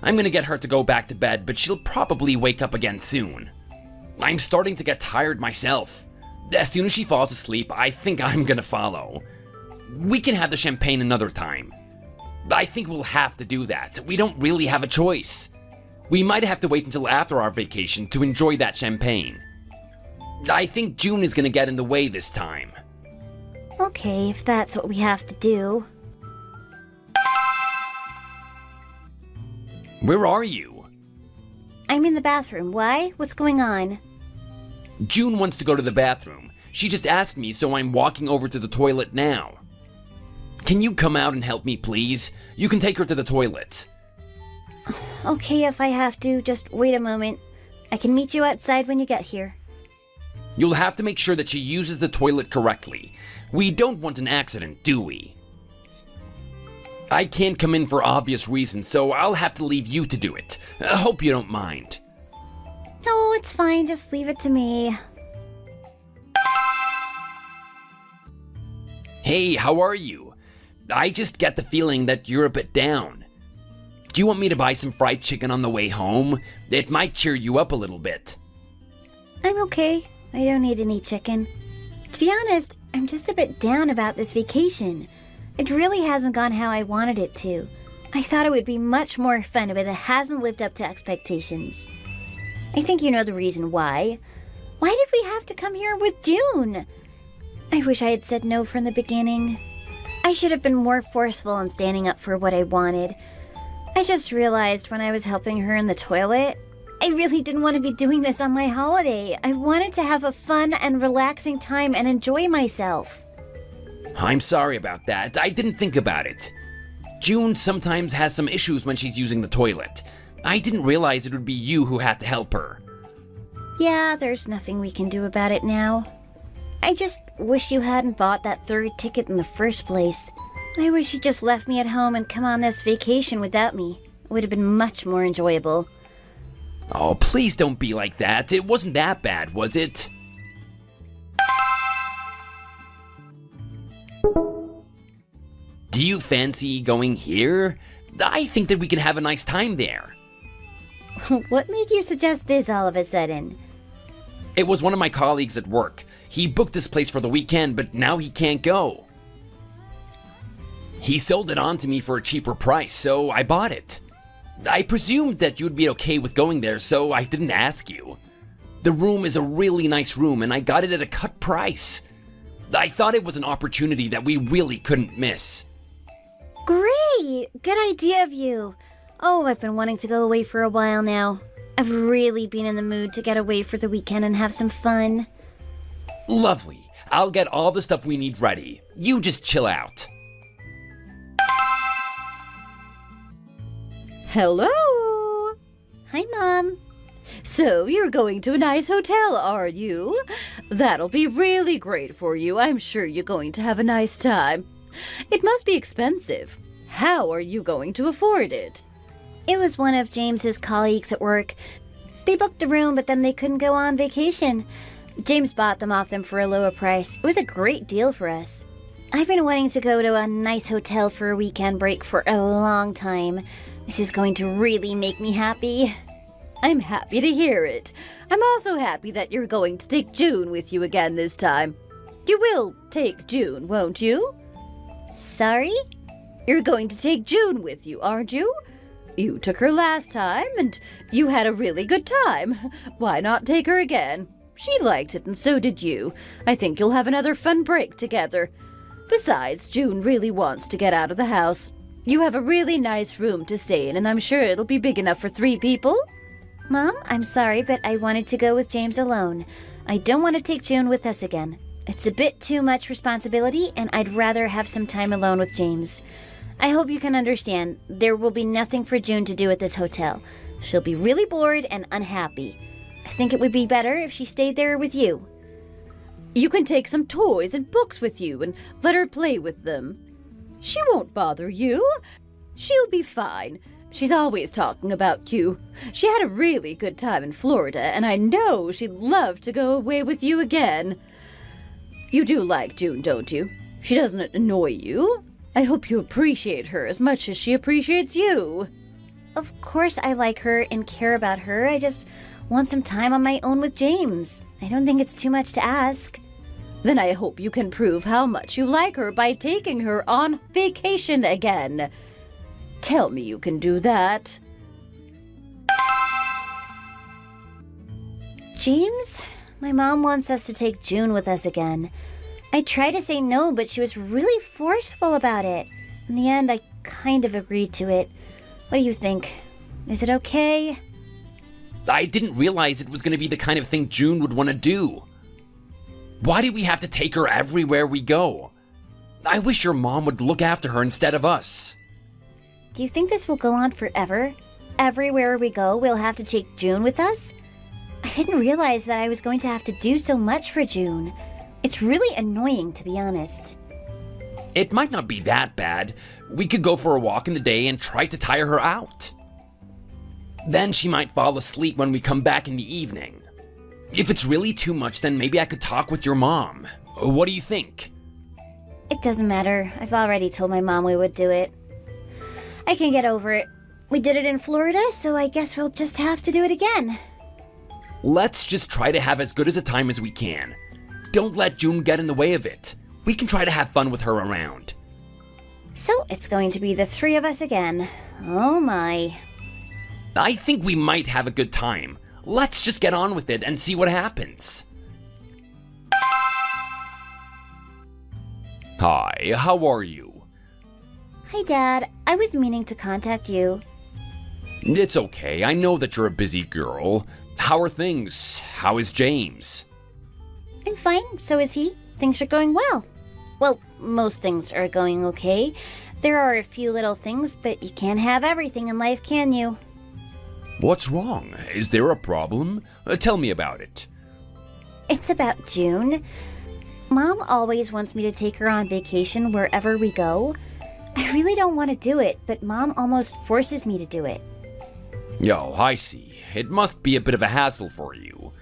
I'm gonna get her to go back to bed, but she'll probably wake up again soon. I'm starting to get tired myself. As soon as she falls asleep, I think I'm gonna follow. We can have the champagne another time. I think we'll have to do that. We don't really have a choice. We might have to wait until after our vacation to enjoy that champagne. I think June is gonna get in the way this time. Okay, if that's what we have to do. Where are you? I'm in the bathroom. Why? What's going on? June wants to go to the bathroom. She just asked me, so I'm walking over to the toilet now. Can you come out and help me, please? You can take her to the toilet. Okay, if I have to, just wait a moment. I can meet you outside when you get here. You'll have to make sure that she uses the toilet correctly. We don't want an accident, do we? I can't come in for obvious reasons, so I'll have to leave you to do it. I hope you don't mind. No, it's fine. Just leave it to me. Hey, how are you? I just get the feeling that you're a bit down. Do you want me to buy some fried chicken on the way home? It might cheer you up a little bit. I'm okay. I don't need any chicken. To be honest, I'm just a bit down about this vacation. It really hasn't gone how I wanted it to. I thought it would be much more fun, but it hasn't lived up to expectations. I think you know the reason why. Why did we have to come here with June? I wish I had said no from the beginning. I should have been more forceful in standing up for what I wanted. I just realized when I was helping her in the toilet, I really didn't want to be doing this on my holiday. I wanted to have a fun and relaxing time and enjoy myself. I'm sorry about that. I didn't think about it. June sometimes has some issues when she's using the toilet. I didn't realize it would be you who had to help her. Yeah, there's nothing we can do about it now. I just wish you hadn't bought that third ticket in the first place. I wish you just left me at home and come on this vacation without me. It would have been much more enjoyable. Oh, please don't be like that. It wasn't that bad, was it? Do you fancy going here? I think that we can have a nice time there. What made you suggest this all of a sudden? It was one of my colleagues at work. He booked this place for the weekend, but now he can't go. He sold it on to me for a cheaper price, so I bought it. I presumed that you'd be okay with going there, so I didn't ask you. The room is a really nice room, and I got it at a cut price. I thought it was an opportunity that we really couldn't miss. Great! Good idea of you. Oh, I've been wanting to go away for a while now. I've really been in the mood to get away for the weekend and have some fun. Lovely. I'll get all the stuff we need ready. You just chill out. Hello? Hi, Mom. So, you're going to a nice hotel, are you? That'll be really great for you. I'm sure you're going to have a nice time. It must be expensive. How are you going to afford it? It was one of James's colleagues at work. They booked a room, but then they couldn't go on vacation. James bought them off them for a lower price. It was a great deal for us. I've been wanting to go to a nice hotel for a weekend break for a long time. This is going to really make me happy. I'm happy to hear it. I'm also happy that you're going to take June with you again this time. You will take June, won't you? Sorry? You're going to take June with you, aren't you? You took her last time, and you had a really good time. Why not take her again? She liked it, and so did you. I think you'll have another fun break together. Besides, June really wants to get out of the house. You have a really nice room to stay in, and I'm sure it'll be big enough for 3 people. Mom, I'm sorry, but I wanted to go with James alone. I don't want to take June with us again. It's a bit too much responsibility, and I'd rather have some time alone with James. I hope you can understand. There will be nothing for June to do at this hotel. She'll be really bored and unhappy. I think it would be better if she stayed there with you. You can take some toys and books with you and let her play with them. She won't bother you. She'll be fine. She's always talking about you. She had a really good time in Florida, and I know she'd love to go away with you again. You do like June, don't you? She doesn't annoy you. I hope you appreciate her as much as she appreciates you. Of course I like her and care about her. I just want some time on my own with James. I don't think it's too much to ask. Then I hope you can prove how much you like her by taking her on vacation again. Tell me you can do that. James, my mom wants us to take June with us again. I tried to say no, but she was really forceful about it. In the end, I kind of agreed to it. What do you think? Is it okay? I didn't realize it was going to be the kind of thing June would want to do. Why do we have to take her everywhere we go? I wish your mom would look after her instead of us. Do you think this will go on forever? Everywhere we go, we'll have to take June with us? I didn't realize that I was going to have to do so much for June. It's really annoying, to be honest. It might not be that bad. We could go for a walk in the day and try to tire her out. Then she might fall asleep when we come back in the evening. If it's really too much, then maybe I could talk with your mom. What do you think? It doesn't matter. I've already told my mom we would do it. I can get over it. We did it in Florida, so I guess we'll just have to do it again. Let's just try to have as good as a time as we can. Don't let June get in the way of it. We can try to have fun with her around. So it's going to be the three of us again. Oh my. I think we might have a good time. Let's just get on with it and see what happens. Hi, how are you? Hi, Dad. I was meaning to contact you. It's okay, I know that you're a busy girl. How are things? How is James? I'm fine, so is he. Things are going well. Well, most things are going okay. There are a few little things, but you can't have everything in life, can you? What's wrong? Is there a problem? Tell me about it. It's about June. Mom always wants me to take her on vacation wherever we go. I really don't want to do it, but Mom almost forces me to do it. Yo, I see. It must be a bit of a hassle for you.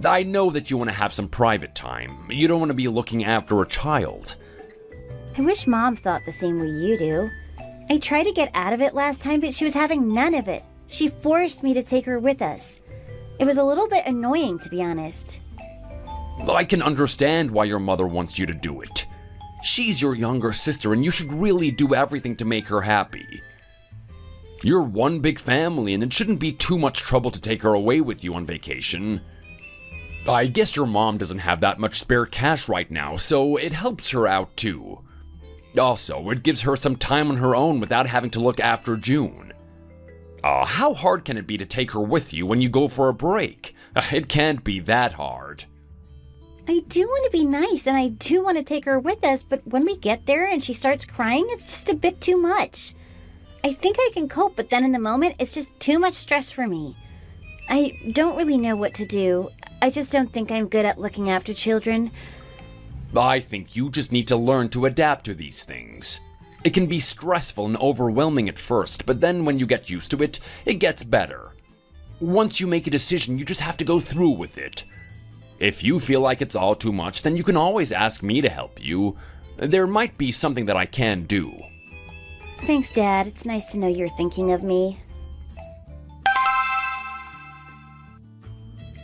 I know that you want to have some private time. You don't want to be looking after a child. I wish Mom thought the same way you do. I tried to get out of it last time, but she was having none of it. She forced me to take her with us. It was a little bit annoying, to be honest. I can understand why your mother wants you to do it. She's your younger sister, and you should really do everything to make her happy. You're one big family, and it shouldn't be too much trouble to take her away with you on vacation. I guess your mom doesn't have that much spare cash right now, so it helps her out too. Also, it gives her some time on her own without having to look after June. How hard can it be to take her with you when you go for a break? It can't be that hard. I do want to be nice, and I do want to take her with us, but when we get there and she starts crying, it's just a bit too much. I think I can cope, but then in the moment, it's just too much stress for me. I don't really know what to do. I just don't think I'm good at looking after children. I think you just need to learn to adapt to these things. It can be stressful and overwhelming at first, but then when you get used to it, it gets better. Once you make a decision, you just have to go through with it. If you feel like it's all too much, then you can always ask me to help you. There might be something that I can do. Thanks, Dad. It's nice to know you're thinking of me.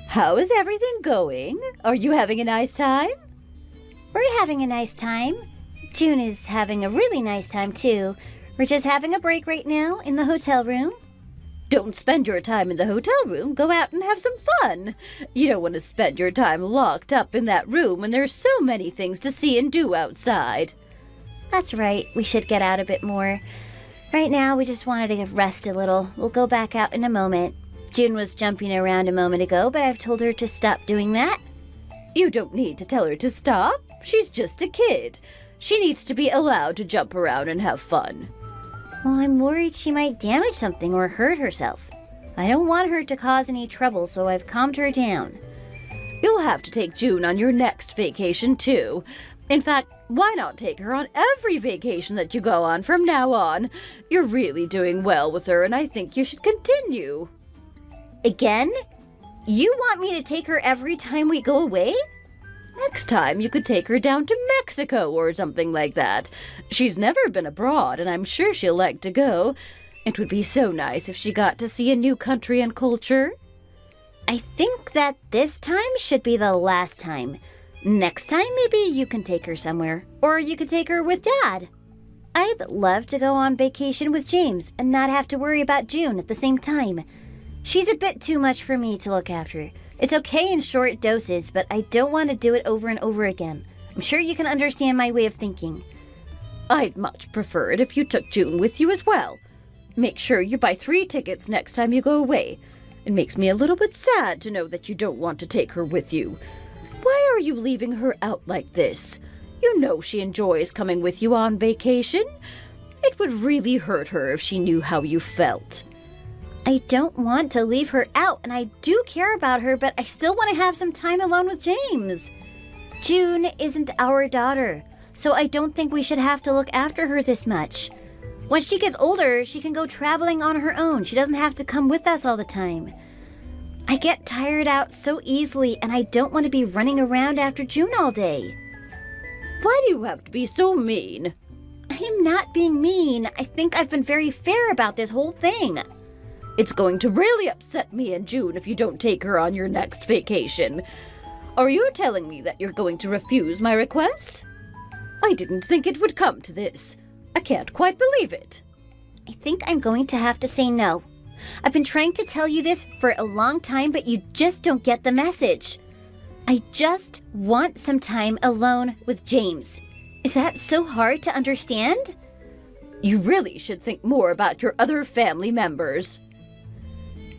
How is everything going? Are you having a nice time? We're having a nice time. June is having a really nice time, too. We're just having a break right now in the hotel room. Don't spend your time in the hotel room. Go out and have some fun. You don't want to spend your time locked up in that room when there's so many things to see and do outside. That's right. We should get out a bit more. Right now, we just wanted to rest a little. We'll go back out in a moment. June was jumping around a moment ago, but I've told her to stop doing that. You don't need to tell her to stop. She's just a kid. She needs to be allowed to jump around and have fun. Well, I'm worried she might damage something or hurt herself. I don't want her to cause any trouble, so I've calmed her down. You'll have to take June on your next vacation, too. In fact, why not take her on every vacation that you go on from now on? You're really doing well with her, and I think you should continue. Again? You want me to take her every time we go away? Next time, you could take her down to Mexico or something like that. She's never been abroad, and I'm sure she'll like to go. It would be so nice if she got to see a new country and culture. I think that this time should be the last time. Next time, maybe you can take her somewhere. Or you could take her with Dad. I'd love to go on vacation with James and not have to worry about June at the same time. She's a bit too much for me to look after. It's okay in short doses, but I don't want to do it over and over again. I'm sure you can understand my way of thinking. I'd much prefer it if you took June with you as well. Make sure you buy 3 tickets next time you go away. It makes me a little bit sad to know that you don't want to take her with you. Why are you leaving her out like this? You know she enjoys coming with you on vacation. It would really hurt her if she knew how you felt. I don't want to leave her out, and I do care about her, but I still want to have some time alone with James. June isn't our daughter, so I don't think we should have to look after her this much. When she gets older, she can go traveling on her own. She doesn't have to come with us all the time. I get tired out so easily, and I don't want to be running around after June all day. Why do you have to be so mean? I am not being mean. I think I've been very fair about this whole thing. It's going to really upset me and June if you don't take her on your next vacation. Are you telling me that you're going to refuse my request? I didn't think it would come to this. I can't quite believe it. I think I'm going to have to say no. I've been trying to tell you this for a long time, but you just don't get the message. I just want some time alone with James. Is that so hard to understand? You really should think more about your other family members.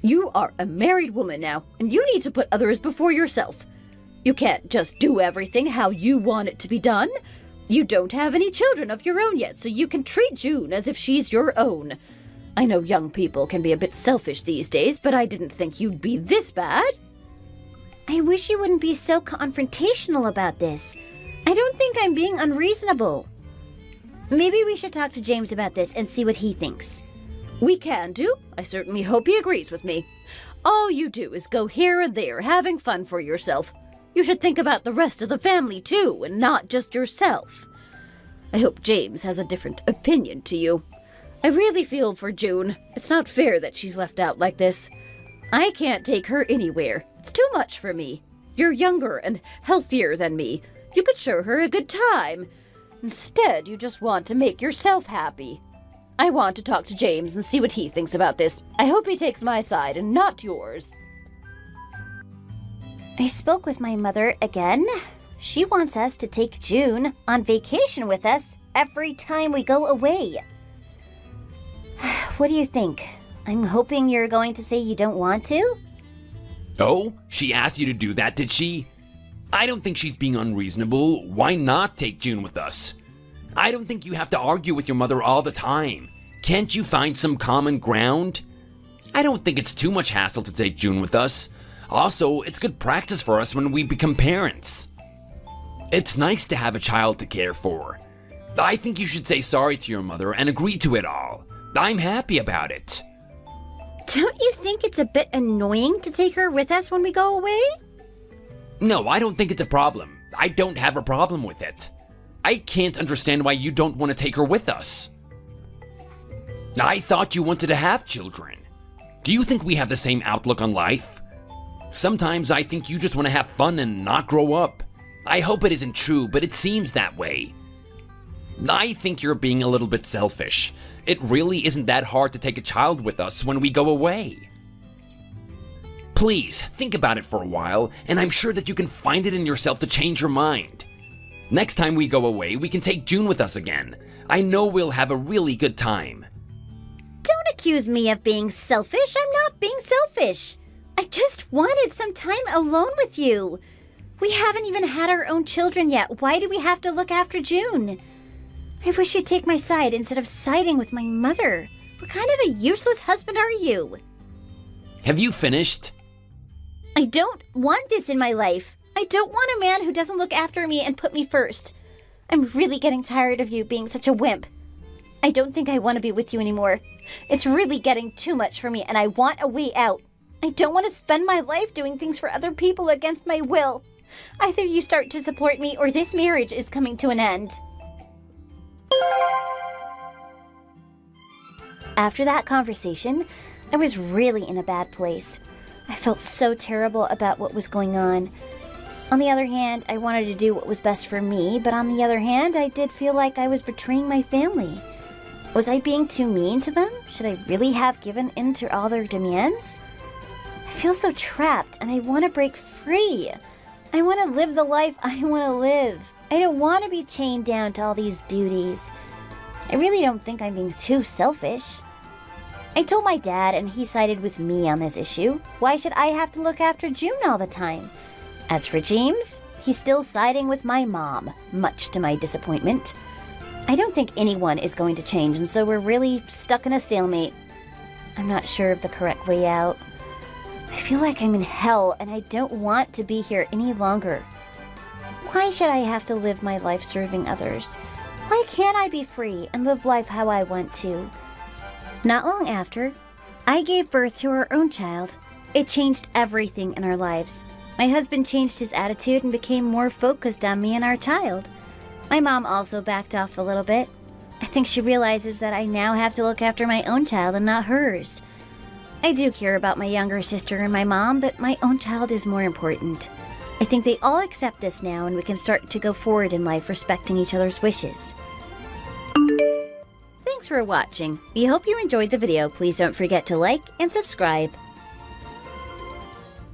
You are a married woman now, and you need to put others before yourself. You can't just do everything how you want it to be done. You don't have any children of your own yet, so you can treat June as if she's your own. I know young people can be a bit selfish these days, but I didn't think you'd be this bad. I wish you wouldn't be so confrontational about this. I don't think I'm being unreasonable. Maybe we should talk to James about this and see what he thinks. We can do. I certainly hope he agrees with me. All you do is go here and there, having fun for yourself. You should think about the rest of the family, too, and not just yourself. I hope James has a different opinion to you. I really feel for June. It's not fair that she's left out like this. I can't take her anywhere. It's too much for me. You're younger and healthier than me. You could show her a good time. Instead, you just want to make yourself happy. I want to talk to James and see what he thinks about this. I hope he takes my side and not yours. I spoke with my mother again. She wants us to take June on vacation with us every time we go away. What do you think? I'm hoping you're going to say you don't want to? Oh, she asked you to do that, did she? I don't think she's being unreasonable. Why not take June with us? I don't think you have to argue with your mother all the time. Can't you find some common ground? I don't think it's too much hassle to take June with us. Also, it's good practice for us when we become parents. It's nice to have a child to care for. I think you should say sorry to your mother and agree to it all. I'm happy about it. Don't you think it's a bit annoying to take her with us when we go away? No, I don't think it's a problem. I don't have a problem with it. I can't understand why you don't want to take her with us. I thought you wanted to have children. Do you think we have the same outlook on life? Sometimes I think you just want to have fun and not grow up. I hope it isn't true, but it seems that way. I think you're being a little bit selfish. It really isn't that hard to take a child with us when we go away. Please, think about it for a while, and I'm sure that you can find it in yourself to change your mind. Next time we go away, we can take June with us again. I know we'll have a really good time. Don't accuse me of being selfish. I'm not being selfish. I just wanted some time alone with you. We haven't even had our own children yet. Why do we have to look after June? I wish you'd take my side instead of siding with my mother. What kind of a useless husband are you? Have you finished? I don't want this in my life. I don't want a man who doesn't look after me and put me first. I'm really getting tired of you being such a wimp. I don't think I want to be with you anymore. It's really getting too much for me, and I want a way out. I don't want to spend my life doing things for other people against my will. Either you start to support me or this marriage is coming to an end. After that conversation, I was really in a bad place. I felt so terrible about what was going on. On the other hand, I wanted to do what was best for me, but on the other hand, I did feel like I was betraying my family. Was I being too mean to them? Should I really have given in to all their demands? I feel so trapped, and I want to break free. I want to live the life I want to live. I don't want to be chained down to all these duties. I really don't think I'm being too selfish. I told my dad, and he sided with me on this issue. Why should I have to look after June all the time? As for James, he's still siding with my mom, much to my disappointment. I don't think anyone is going to change, and so we're really stuck in a stalemate. I'm not sure of the correct way out. I feel like I'm in hell, and I don't want to be here any longer. Why should I have to live my life serving others? Why can't I be free and live life how I want to? Not long after, I gave birth to our own child. It changed everything in our lives. My husband changed his attitude and became more focused on me and our child. My mom also backed off a little bit. I think she realizes that I now have to look after my own child and not hers. I do care about my younger sister and my mom, but my own child is more important. I think they all accept us now, and we can start to go forward in life respecting each other's wishes. Thanks for watching. We hope you enjoyed the video. Please don't forget to like and subscribe.